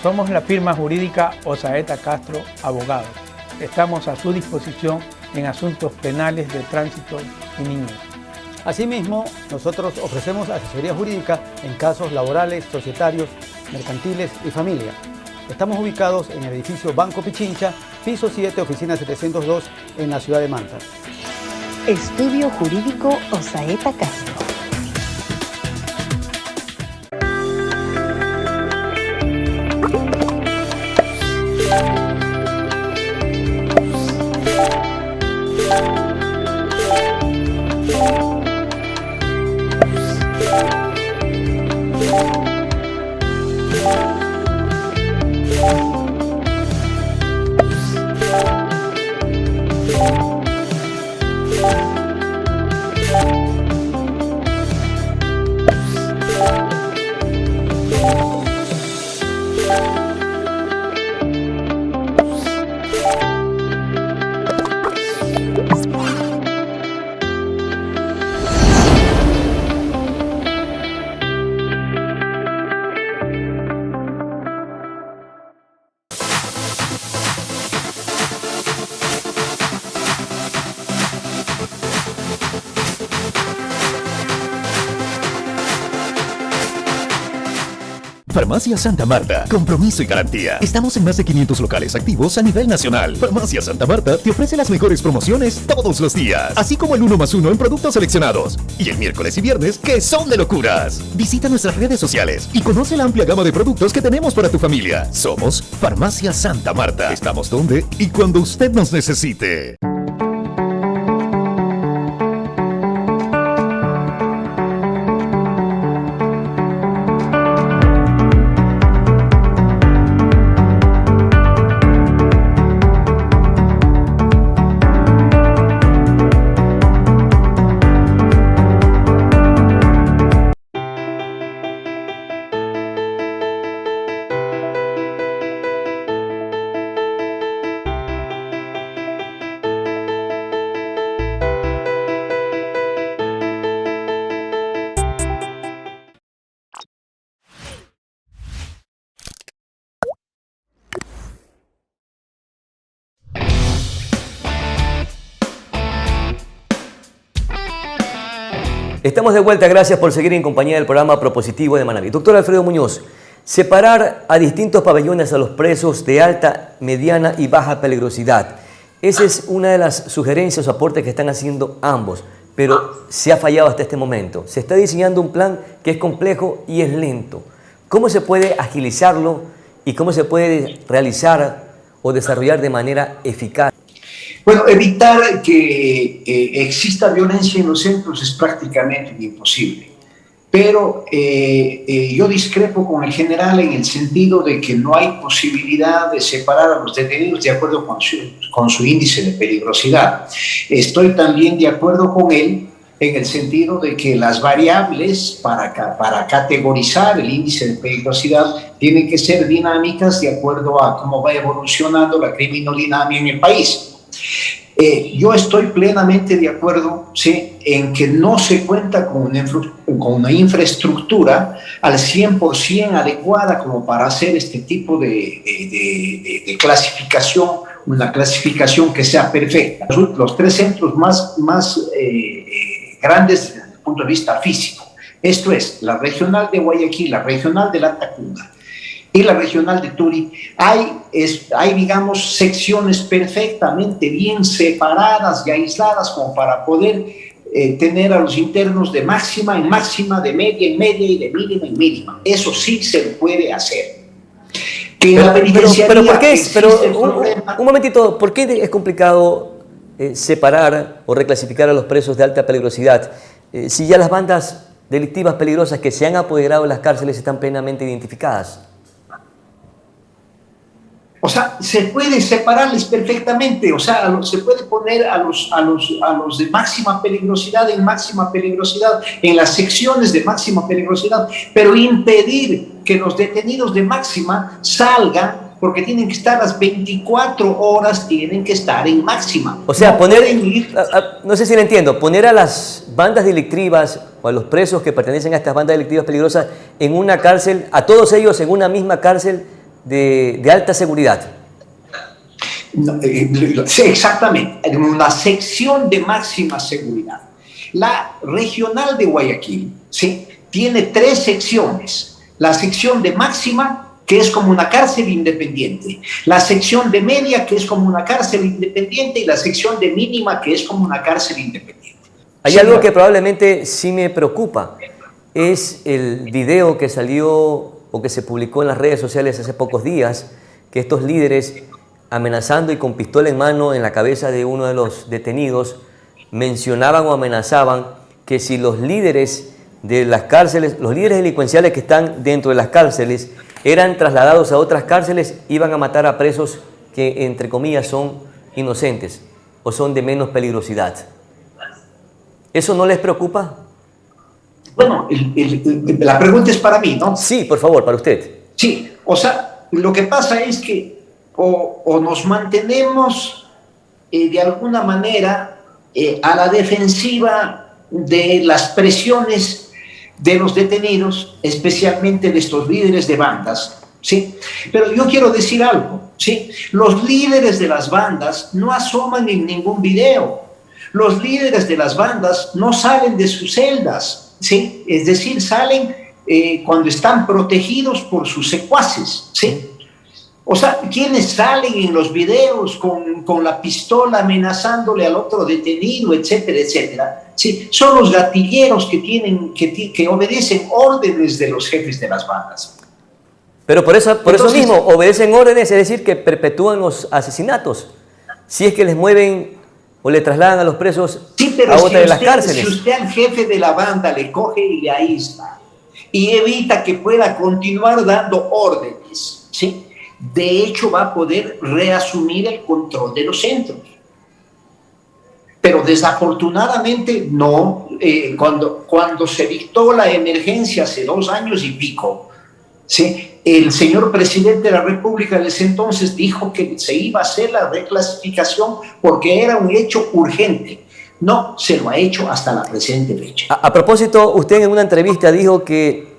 Somos la firma jurídica Osaeta Castro Abogados. Estamos a su disposición en asuntos penales de tránsito y niños. Asimismo, nosotros ofrecemos asesoría jurídica en casos laborales, societarios, mercantiles y familia. Estamos ubicados en el edificio Banco Pichincha, piso 7, oficina 702, en la ciudad de Manta. Estudio Jurídico Osaeta Castro. Farmacia Santa Marta, compromiso y garantía. Estamos en más de 500 locales activos a nivel nacional. Farmacia Santa Marta te ofrece las mejores promociones todos los días, así como el 1+1 en productos seleccionados. Y el miércoles y viernes, que son de locuras. Visita nuestras redes sociales y conoce la amplia gama de productos que tenemos para tu familia. Somos Farmacia Santa Marta. Estamos donde y cuando usted nos necesite. Estamos de vuelta, gracias por seguir en compañía del programa Propositivo de Manaví. Doctor Alfredo Muñoz, separar a distintos pabellones a los presos de alta, mediana y baja peligrosidad. Esa es una de las sugerencias o aportes que están haciendo ambos, pero se ha fallado hasta este momento. Se está diseñando un plan que es complejo y es lento. ¿Cómo se puede agilizarlo y cómo se puede realizar o desarrollar de manera eficaz? Bueno, evitar que exista violencia en los centros es prácticamente imposible, pero yo discrepo con el general en el sentido de que no hay posibilidad de separar a los detenidos de acuerdo con su índice de peligrosidad. Estoy también de acuerdo con él en el sentido de que las variables para categorizar el índice de peligrosidad tienen que ser dinámicas de acuerdo a cómo va evolucionando la criminalidad en el país. Yo estoy plenamente de acuerdo, ¿sí?, en que no se cuenta con una infraestructura al 100% adecuada como para hacer este tipo de clasificación, una clasificación que sea perfecta. Los tres centros más grandes desde el punto de vista físico, esto es la regional de Guayaquil, la regional de La Tacunga y la regional de Turi, hay, digamos, secciones perfectamente bien separadas y aisladas como para poder tener a los internos de máxima en máxima, de media en media y de mínima en mínima. Eso sí se puede hacer. Pero ¿por qué es? Un momentito, ¿por qué es complicado separar o reclasificar a los presos de alta peligrosidad si ya las bandas delictivas peligrosas que se han apoderado de las cárceles están plenamente identificadas? O sea, se puede separarles perfectamente, o sea, se puede poner a los de máxima peligrosidad en máxima peligrosidad, en las secciones de máxima peligrosidad, pero impedir que los detenidos de máxima salgan, porque tienen que estar las 24 horas, tienen que estar en máxima. O sea, no sé si le entiendo, poner a las bandas delictivas o a los presos que pertenecen a estas bandas delictivas peligrosas en una cárcel, a todos ellos en una misma cárcel, de alta seguridad. Sí, exactamente, en una sección de máxima seguridad. La regional de Guayaquil, ¿sí?, tiene 3 secciones. La sección de máxima, que es como una cárcel independiente. La sección de media, que es como una cárcel independiente. Y la sección de mínima, que es como una cárcel independiente. Hay algo que probablemente sí me preocupa. Es el video que salió o que se publicó en las redes sociales hace pocos días, que estos líderes, amenazando y con pistola en mano en la cabeza de uno de los detenidos, mencionaban o amenazaban que si los líderes de las cárceles, los líderes delincuenciales que están dentro de las cárceles, eran trasladados a otras cárceles, iban a matar a presos que, entre comillas, son inocentes o son de menos peligrosidad. ¿Eso no les preocupa? Bueno, la pregunta es para mí, ¿no? Sí, por favor, para usted. Sí, o sea, lo que pasa es que o nos mantenemos de alguna manera a la defensiva de las presiones de los detenidos, especialmente de estos líderes de bandas, ¿sí? Pero yo quiero decir algo, ¿sí? Los líderes de las bandas no asoman en ningún video. Los líderes de las bandas no salen de sus celdas, ¿sí? Es decir, salen cuando están protegidos por sus secuaces, ¿sí? O sea, quienes salen en los videos con la pistola amenazándole al otro detenido, etcétera, etcétera, ¿sí? Son los gatilleros que obedecen órdenes de los jefes de las bandas. Pero por eso mismo, obedecen órdenes, es decir, que perpetúan los asesinatos. Si es que les mueven o le trasladan a los presos a otra de las cárceles. Si usted al jefe de la banda le coge y le aísla y evita que pueda continuar dando órdenes, ¿sí? De hecho va a poder reasumir el control de los centros. Pero desafortunadamente no. Cuando se dictó la emergencia hace 2 años y pico, ¿sí? El señor presidente de la República de ese entonces dijo que se iba a hacer la reclasificación porque era un hecho urgente. No se lo ha hecho hasta la presente fecha. A propósito, usted en una entrevista dijo que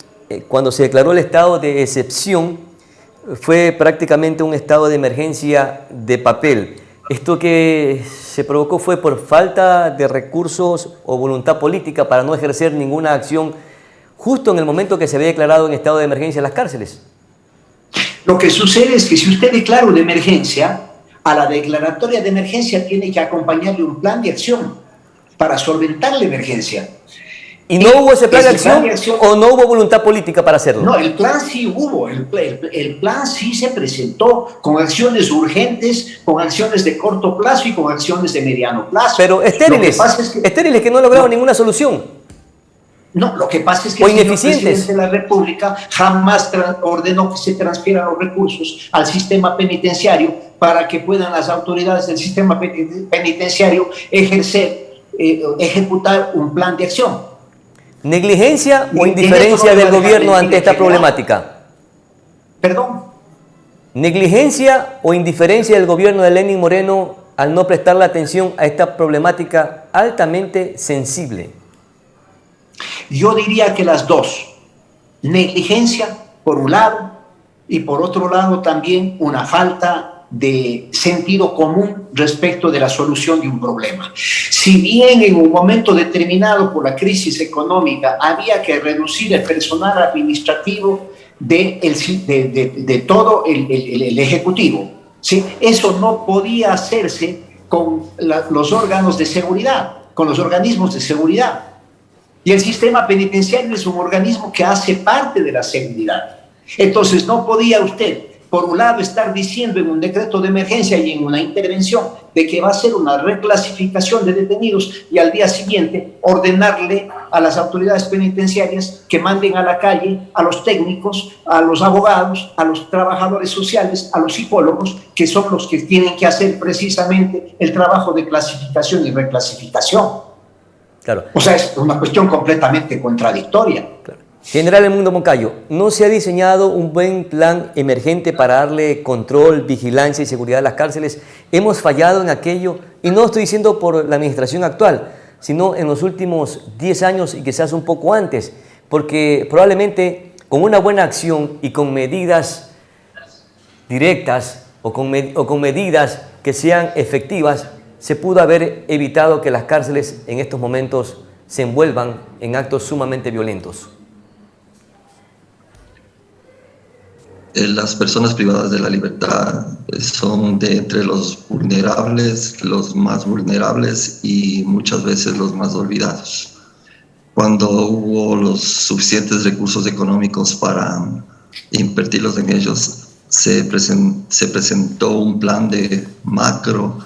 cuando se declaró el estado de excepción fue prácticamente un estado de emergencia de papel. ¿Esto que se provocó fue por falta de recursos o voluntad política para no ejercer ninguna acción justo en el momento que se había declarado en estado de emergencia en las cárceles? Lo que sucede es que si usted declara una emergencia, a la declaratoria de emergencia tiene que acompañarle un plan de acción para solventar la emergencia. ¿Y no hubo ese plan de acción o no hubo voluntad política para hacerlo? No, el plan sí hubo, el plan sí se presentó con acciones urgentes, con acciones de corto plazo y con acciones de mediano plazo. Pero estériles, estériles que no lograron ninguna solución. No, lo que pasa es que el señor presidente de la República jamás ordenó que se transfieran los recursos al sistema penitenciario para que puedan las autoridades del sistema penitenciario ejecutar un plan de acción. ¿Negligencia o indiferencia del gobierno ante esta problemática? ¿Perdón? ¿Negligencia o indiferencia del gobierno de Lenín Moreno al no prestarle atención a esta problemática altamente sensible? Yo diría que las dos. Negligencia, por un lado, y por otro lado también una falta de sentido común respecto de la solución de un problema. Si bien en un momento determinado por la crisis económica había que reducir el personal administrativo de todo el Ejecutivo, ¿sí? Eso no podía hacerse con los órganos de seguridad, con los organismos de seguridad. Y el sistema penitenciario es un organismo que hace parte de la seguridad. Entonces no podía usted, por un lado, estar diciendo en un decreto de emergencia y en una intervención de que va a ser una reclasificación de detenidos y al día siguiente ordenarle a las autoridades penitenciarias que manden a la calle a los técnicos, a los abogados, a los trabajadores sociales, a los psicólogos, que son los que tienen que hacer precisamente el trabajo de clasificación y reclasificación. Claro. O sea, es una cuestión completamente contradictoria. Claro. General Edmundo Moncayo, ¿no se ha diseñado un buen plan emergente para darle control, vigilancia y seguridad a las cárceles? Hemos fallado en aquello, y no estoy diciendo por la administración actual, sino en los últimos 10 años y quizás un poco antes, porque probablemente con una buena acción y con medidas directas o con medidas que sean efectivas, se pudo haber evitado que las cárceles en estos momentos se envuelvan en actos sumamente violentos. Las personas privadas de la libertad son de entre los vulnerables, los más vulnerables y muchas veces los más olvidados. Cuando hubo los suficientes recursos económicos para invertirlos en ellos, se presentó un plan de macro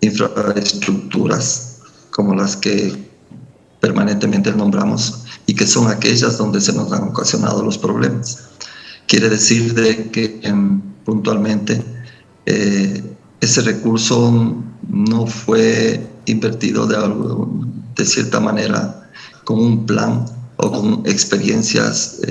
infraestructuras como las que permanentemente nombramos y que son aquellas donde se nos han ocasionado los problemas. Quiere decir de que puntualmente ese recurso no fue invertido de cierta manera con un plan o con experiencias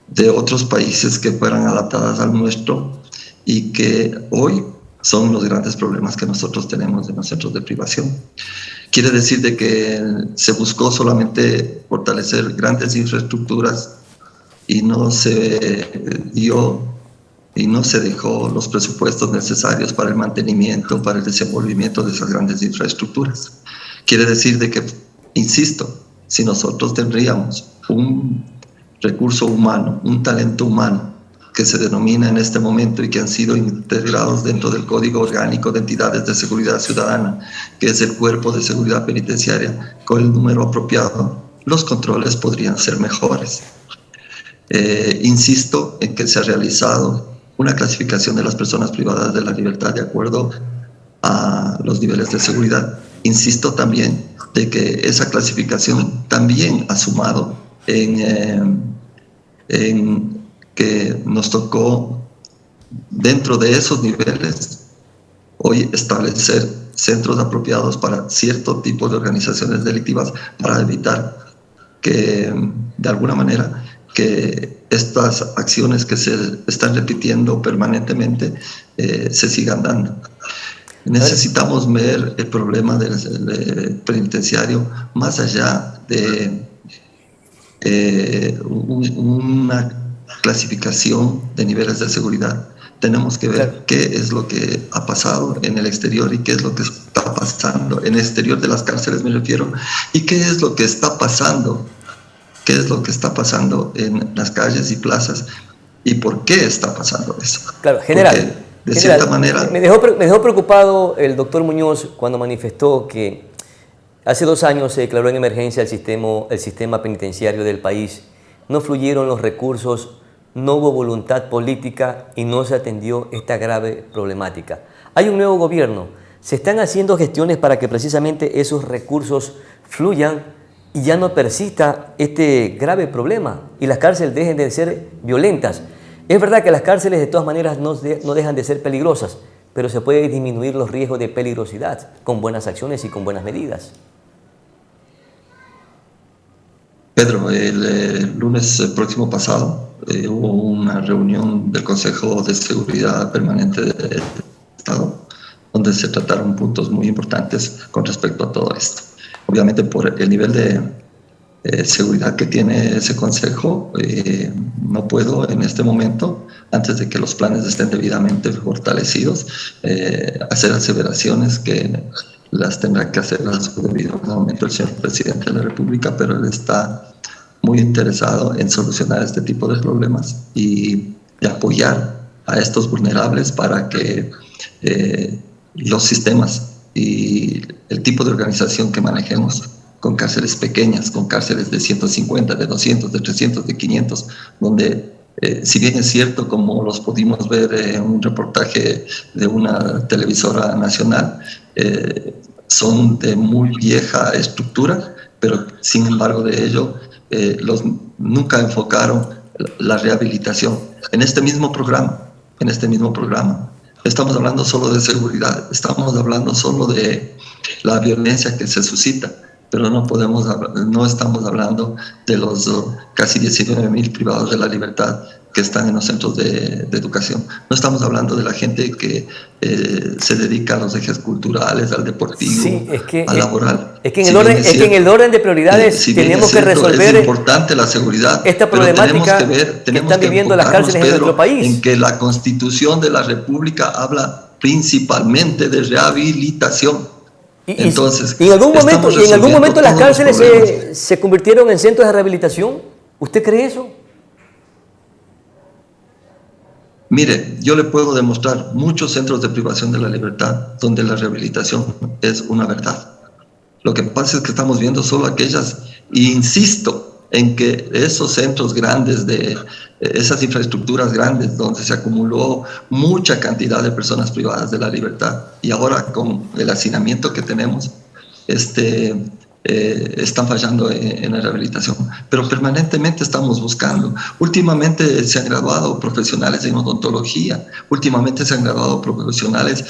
de otros países que fueran adaptadas al nuestro y que hoy son los grandes problemas que nosotros tenemos en los centros de privación. Quiere decir de que se buscó solamente fortalecer grandes infraestructuras y no se dio y no se dejó los presupuestos necesarios para el mantenimiento, para el desenvolvimiento de esas grandes infraestructuras. Quiere decir de que, insisto, si nosotros tendríamos un recurso humano, un talento humano que se denomina en este momento y que han sido integrados dentro del Código Orgánico de Entidades de Seguridad Ciudadana, que es el Cuerpo de Seguridad Penitenciaria, con el número apropiado, los controles podrían ser mejores. Insisto en que se ha realizado una clasificación de las personas privadas de la libertad de acuerdo a los niveles de seguridad. Insisto también de que esa clasificación también ha sumado en que nos tocó dentro de esos niveles hoy establecer centros apropiados para cierto tipo de organizaciones delictivas para evitar que de alguna manera que estas acciones que se están repitiendo permanentemente se sigan dando. Necesitamos ver el problema del penitenciario más allá de una clasificación de niveles de seguridad. Tenemos que ver qué es lo que ha pasado en el exterior y qué es lo que está pasando en el exterior de las cárceles, me refiero, y qué es lo que está pasando, en las calles y plazas y por qué está pasando eso. Claro, general. Porque, de cierta manera, me dejó preocupado el doctor Muñoz cuando manifestó que hace 2 años se declaró en emergencia el sistema penitenciario del país. No fluyeron los recursos, no hubo voluntad política y no se atendió esta grave problemática. Hay un nuevo gobierno, se están haciendo gestiones para que precisamente esos recursos fluyan y ya no persista este grave problema y las cárceles dejen de ser violentas. Es verdad que las cárceles de todas maneras no dejan de ser peligrosas, pero se puede disminuir los riesgos de peligrosidad con buenas acciones y con buenas medidas. Pedro, el lunes próximo pasado hubo una reunión del Consejo de Seguridad Permanente del Estado, donde se trataron puntos muy importantes con respecto a todo esto. Obviamente por el nivel de seguridad que tiene ese Consejo, no puedo en este momento, antes de que los planes estén debidamente fortalecidos, hacer aseveraciones que las tendrá que hacer a su debido momento el señor presidente de la República, pero él está muy interesado en solucionar este tipo de problemas y de apoyar a estos vulnerables para que los sistemas y el tipo de organización que manejemos con cárceles pequeñas, con cárceles de 150, de 200, de 300, de 500, donde si bien es cierto, como los pudimos ver en un reportaje de una televisora nacional, son de muy vieja estructura, pero sin embargo de ello nunca enfocaron la rehabilitación. En este mismo programa, estamos hablando solo de seguridad, estamos hablando solo de la violencia que se suscita, pero no estamos hablando de los casi 19.000 privados de la libertad que están en los centros de educación. No estamos hablando de la gente que se dedica a los ejes culturales, al deportivo, sí, al laboral. Es que en el orden de prioridades tenemos que resolver es importante la seguridad, esta problemática que están viviendo las cárceles en nuestro país. En que la Constitución de la República habla principalmente de rehabilitación. Entonces, ¿y en algún momento las cárceles se convirtieron en centros de rehabilitación? ¿Usted cree eso? Mire, yo le puedo demostrar muchos centros de privación de la libertad donde la rehabilitación es una verdad. Lo que pasa es que estamos viendo solo aquellas, e insisto en que esos centros grandes, esas infraestructuras grandes donde se acumuló mucha cantidad de personas privadas de la libertad y ahora con el hacinamiento que tenemos, están fallando en la rehabilitación, pero permanentemente estamos buscando. Últimamente se han graduado profesionales en odontología, últimamente se han graduado profesionales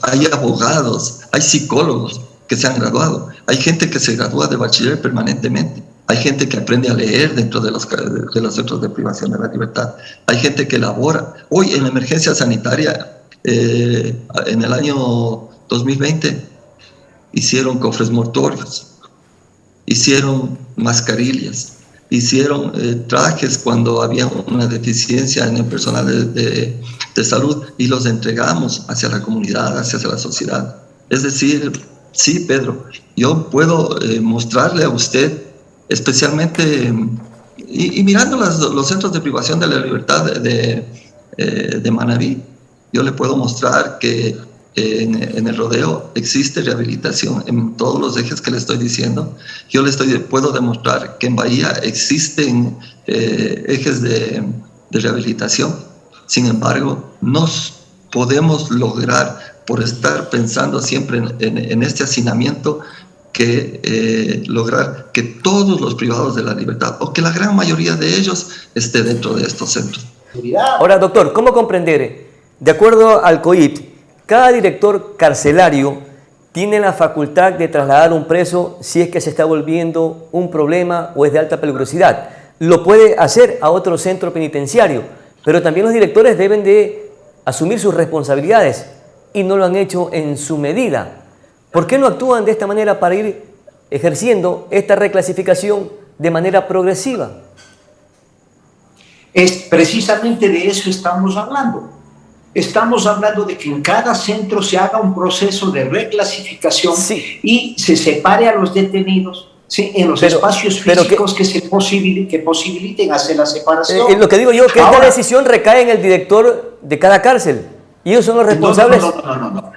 hay abogados, hay psicólogos que se han graduado, hay gente que se gradúa de bachiller permanentemente, hay gente que aprende a leer dentro de los centros de privación de la libertad, hay gente que labora. Hoy en la emergencia sanitaria, en el año 2020 hicieron cofres mortuorios, hicieron mascarillas, hicieron trajes cuando había una deficiencia en el personal de salud y los entregamos hacia la comunidad, hacia la sociedad. Es decir, Sí, Pedro, yo puedo mostrarle a usted, especialmente, y mirando los centros de privación de la libertad de Manabí, yo le puedo mostrar que en el Rodeo existe rehabilitación en todos los ejes que le estoy diciendo. Yo puedo demostrar que en Bahía existen ejes de rehabilitación. Sin embargo, no podemos lograr, por estar pensando siempre en este hacinamiento, lograr que todos los privados de la libertad, o que la gran mayoría de ellos, esté dentro de estos centros. Ahora, doctor, ¿cómo comprender? De acuerdo al COIP, cada director carcelario tiene la facultad de trasladar a un preso si es que se está volviendo un problema o es de alta peligrosidad. Lo puede hacer a otro centro penitenciario, pero también los directores deben de asumir sus responsabilidades y no lo han hecho en su medida. ¿Por qué no actúan de esta manera para ir ejerciendo esta reclasificación de manera progresiva? Es precisamente de eso estamos hablando. Estamos hablando de que en cada centro se haga un proceso de reclasificación, sí, y se separe a los detenidos, sí, en los espacios físicos que posibiliten hacer la separación. Lo que digo yo, que esta decisión recae en el director de cada cárcel. Y ellos son los responsables.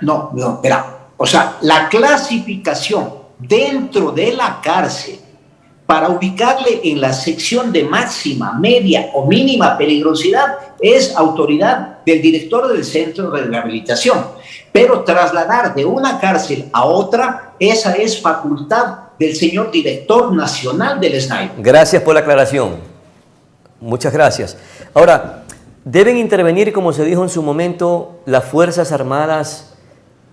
No, espera. O sea, la clasificación dentro de la cárcel para ubicarle en la sección de máxima, media o mínima peligrosidad es autoridad del director del centro de rehabilitación. Pero trasladar de una cárcel a otra, esa es facultad del señor director nacional del SNAI. Gracias por la aclaración. Muchas gracias. Ahora, ¿deben intervenir, como se dijo en su momento, las Fuerzas Armadas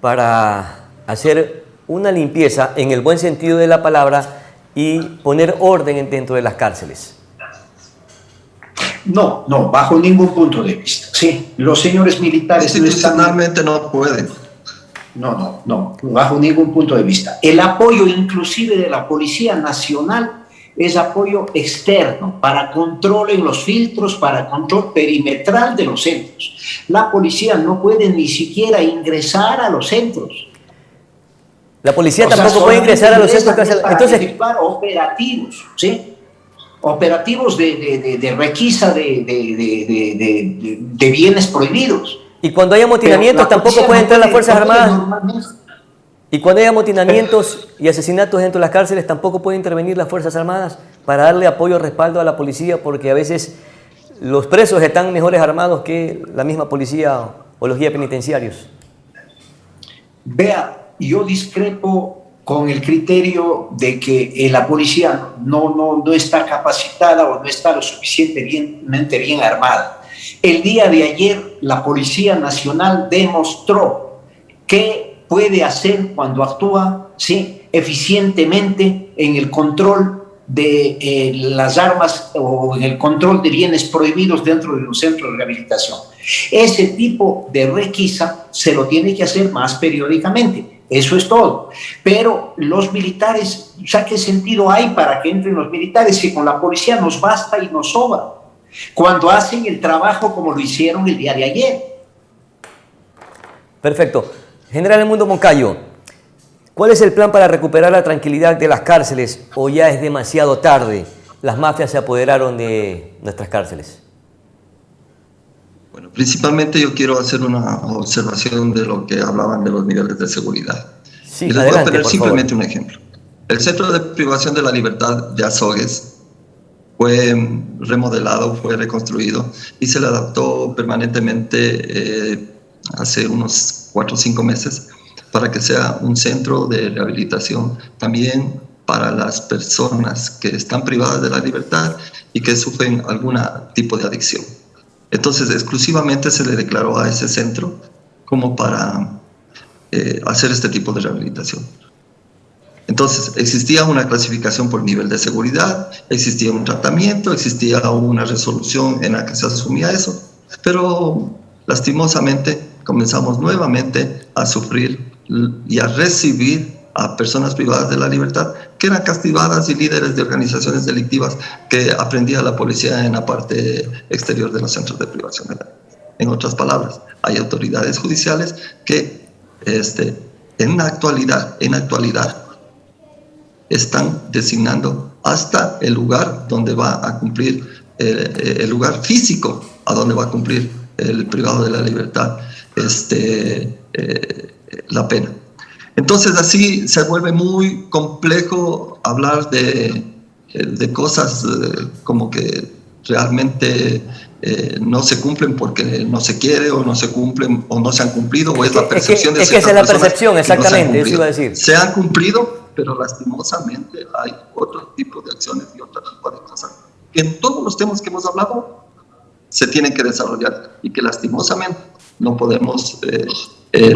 para hacer una limpieza, en el buen sentido de la palabra, y poner orden dentro de las cárceles? No, bajo ningún punto de vista. Sí, los señores militares institucionalmente no pueden. No, bajo ningún punto de vista. El apoyo inclusive de la Policía Nacional es apoyo externo para control en los filtros, para control perimetral de los centros. La policía no puede ni siquiera ingresar a los centros. La policía tampoco puede ingresar a los centros carcelarios. Entonces, efectuar operativos, ¿sí? Operativos de requisa de bienes prohibidos. Y cuando hay amotinamientos tampoco pueden entrar las Fuerzas Armadas. Y cuando hay amotinamientos y asesinatos dentro de las cárceles tampoco pueden intervenir las Fuerzas Armadas para darle apoyo, respaldo a la policía, porque a veces los presos están mejores armados que la misma policía o los guías penitenciarios. Vea, yo discrepo con el criterio de que la policía no está capacitada o no está lo suficientemente bien armada. El día de ayer la Policía Nacional demostró que puede hacer cuando actúa, sí, eficientemente en el control de las armas o en el control de bienes prohibidos dentro de un centro de rehabilitación. Ese tipo de requisa se lo tiene que hacer más periódicamente. Eso es todo. Pero los militares, o sea, ¿qué sentido hay para que entren los militares si con la policía nos basta y nos sobra? Cuando hacen el trabajo como lo hicieron el día de ayer. Perfecto. General Edmundo Moncayo, ¿cuál es el plan para recuperar la tranquilidad de las cárceles o ya es demasiado tarde? Las mafias se apoderaron de nuestras cárceles. Bueno, principalmente yo quiero hacer una observación de lo que hablaban de los niveles de seguridad. Sí, y les voy a poner simplemente un ejemplo. El Centro de Privación de la Libertad de Azogues fue remodelado, fue reconstruido y se le adaptó permanentemente hace unos 4 o 5 meses para que sea un centro de rehabilitación también para las personas que están privadas de la libertad y que sufren algún tipo de adicción. Entonces, exclusivamente se le declaró a ese centro como para hacer este tipo de rehabilitación. Entonces, existía una clasificación por nivel de seguridad, existía un tratamiento, existía una resolución en la que se asumía eso, pero lastimosamente comenzamos nuevamente a sufrir y a recibir a personas privadas de la libertad que eran castigadas y líderes de organizaciones delictivas que aprendía la policía en la parte exterior de los centros de privación de la libertad. En otras palabras, hay autoridades judiciales que en la actualidad, están designando hasta el lugar donde va a cumplir, el lugar físico a donde va a cumplir el privado de la libertad la pena. Entonces así se vuelve muy complejo hablar de cosas como que realmente no se cumplen porque no se quiere, o no se cumplen, o no se han cumplido, o es la percepción de ciertas personas. Es que esa es la percepción, exactamente, eso iba a decir. Se han cumplido, pero lastimosamente hay otro tipo de acciones y otro tipo de cosas que en todos los temas que hemos hablado se tienen que desarrollar, y que lastimosamente no podemos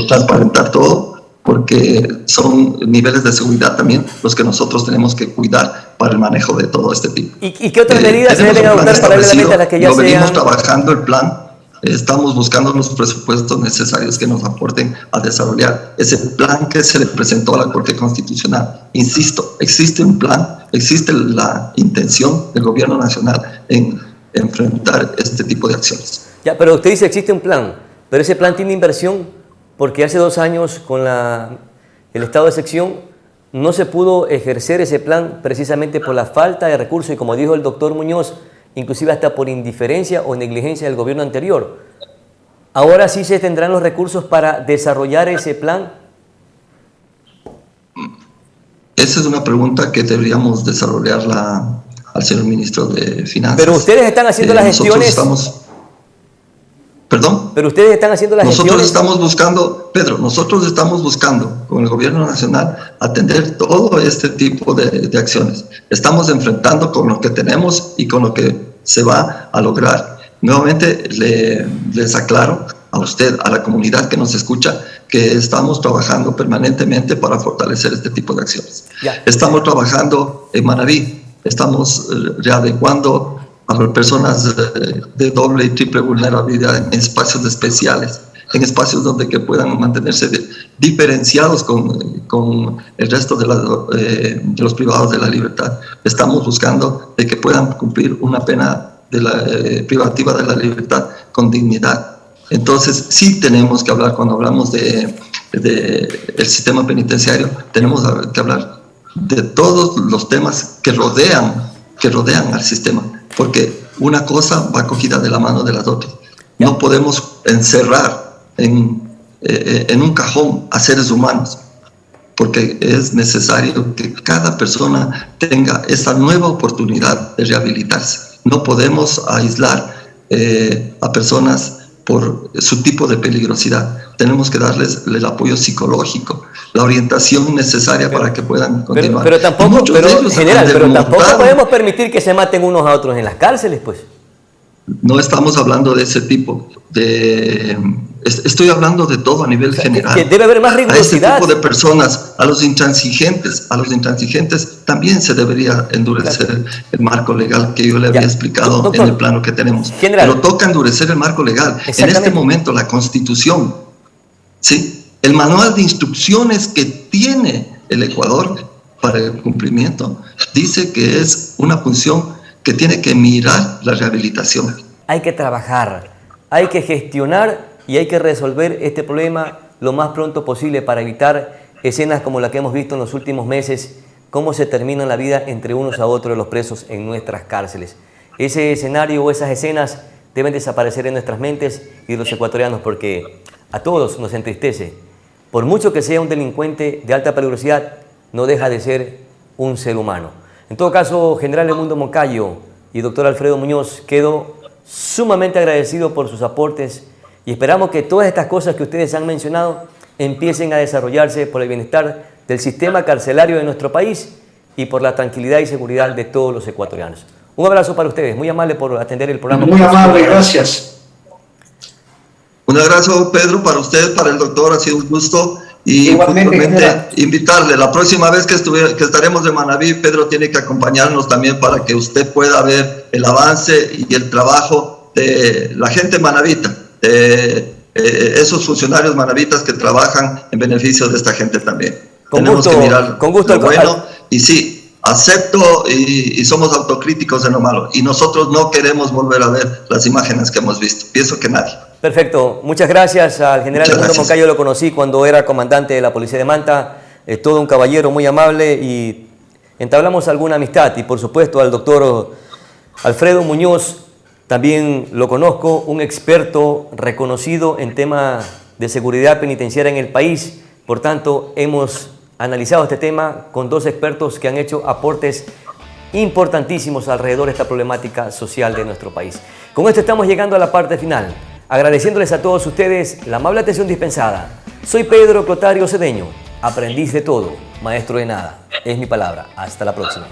transparentar todo, porque son niveles de seguridad también los que nosotros tenemos que cuidar para el manejo de todo este tipo. ¿Y qué otras medidas se deben adoptar paralelamente a las que ya se venimos trabajando el plan? Estamos buscando los presupuestos necesarios que nos aporten a desarrollar ese plan que se le presentó a la Corte Constitucional. Insisto, existe un plan, existe la intención del Gobierno Nacional en enfrentar este tipo de acciones. Ya, pero usted dice existe un plan, pero ese plan tiene inversión, porque hace 2 años con el estado de excepción no se pudo ejercer ese plan precisamente por la falta de recursos, y como dijo el doctor Muñoz, inclusive hasta por indiferencia o negligencia del gobierno anterior. ¿Ahora sí se tendrán los recursos para desarrollar ese plan? Esa es una pregunta que deberíamos desarrollarla al señor ministro de Finanzas. Pero ustedes están haciendo las gestiones. ¿Perdón? Pero ustedes están haciendo las gestiones. Nosotros estamos buscando, Pedro, nosotros estamos buscando con el Gobierno Nacional atender todo este tipo de acciones. Estamos enfrentando con lo que tenemos y con lo que se va a lograr. Nuevamente les aclaro a usted, a la comunidad que nos escucha, que estamos trabajando permanentemente para fortalecer este tipo de acciones. Ya. Estamos trabajando en Manabí, estamos readecuando a las personas de doble y triple vulnerabilidad en espacios especiales, en espacios donde que puedan mantenerse diferenciados con el resto de los privados de la libertad. Estamos buscando de que puedan cumplir una pena privativa de la libertad con dignidad. Entonces sí tenemos que hablar, cuando hablamos del sistema penitenciario, tenemos que hablar de todos los temas que rodean al sistema, porque una cosa va cogida de la mano de las otras. No podemos encerrar en un cajón a seres humanos, porque es necesario que cada persona tenga esa nueva oportunidad de rehabilitarse. No podemos aislar a personas por su tipo de peligrosidad. Tenemos que darles el apoyo psicológico, la orientación necesaria para que puedan continuar. Pero tampoco, general, pero tampoco podemos permitir que se maten unos a otros en las cárceles, pues. No estamos hablando de ese tipo de... Estoy hablando de todo a nivel general. Que debe haber más rigurosidad. A este tipo de personas, a los intransigentes también se debería endurecer el marco legal que yo le había explicado, doctor, en el plano que tenemos. General. Pero toca endurecer el marco legal. En este momento la Constitución, ¿sí?, el manual de instrucciones que tiene el Ecuador para el cumplimiento, dice que es una función que tiene que mirar la rehabilitación. Hay que trabajar, hay que gestionar y hay que resolver este problema lo más pronto posible para evitar escenas como la que hemos visto en los últimos meses, cómo se termina la vida entre unos a otros de los presos en nuestras cárceles. Ese escenario o esas escenas deben desaparecer en nuestras mentes y de los ecuatorianos, porque a todos nos entristece. Por mucho que sea un delincuente de alta peligrosidad, no deja de ser un ser humano. En todo caso, General Edmundo Moncayo y doctor Alfredo Muñoz, quedo sumamente agradecido por sus aportes y esperamos que todas estas cosas que ustedes han mencionado empiecen a desarrollarse por el bienestar del sistema carcelario de nuestro país y por la tranquilidad y seguridad de todos los ecuatorianos. Un abrazo para ustedes, muy amable por atender el programa. Muy amable, gracias. Un abrazo, Pedro, para usted, para el doctor, ha sido un gusto. Y igualmente invitarle, la próxima vez que estaremos en Manabí, Pedro tiene que acompañarnos también para que usted pueda ver el avance y el trabajo de la gente manabita, esos funcionarios manabitas que trabajan en beneficio de esta gente también. Tenemos que mirar lo bueno, y sí, acepto y somos autocríticos en lo malo, y nosotros no queremos volver a ver las imágenes que hemos visto, pienso que nadie. Perfecto. Muchas gracias al general Edmundo Moncayo. Lo conocí cuando era comandante de la Policía de Manta. Es todo un caballero muy amable y entablamos alguna amistad. Y por supuesto al doctor Alfredo Muñoz, también lo conozco, un experto reconocido en tema de seguridad penitenciaria en el país. Por tanto, hemos analizado este tema con dos expertos que han hecho aportes importantísimos alrededor de esta problemática social de nuestro país. Con esto estamos llegando a la parte final, agradeciéndoles a todos ustedes la amable atención dispensada. Soy Pedro Clotario Cedeño, aprendiz de todo, maestro de nada. Es mi palabra. Hasta la próxima.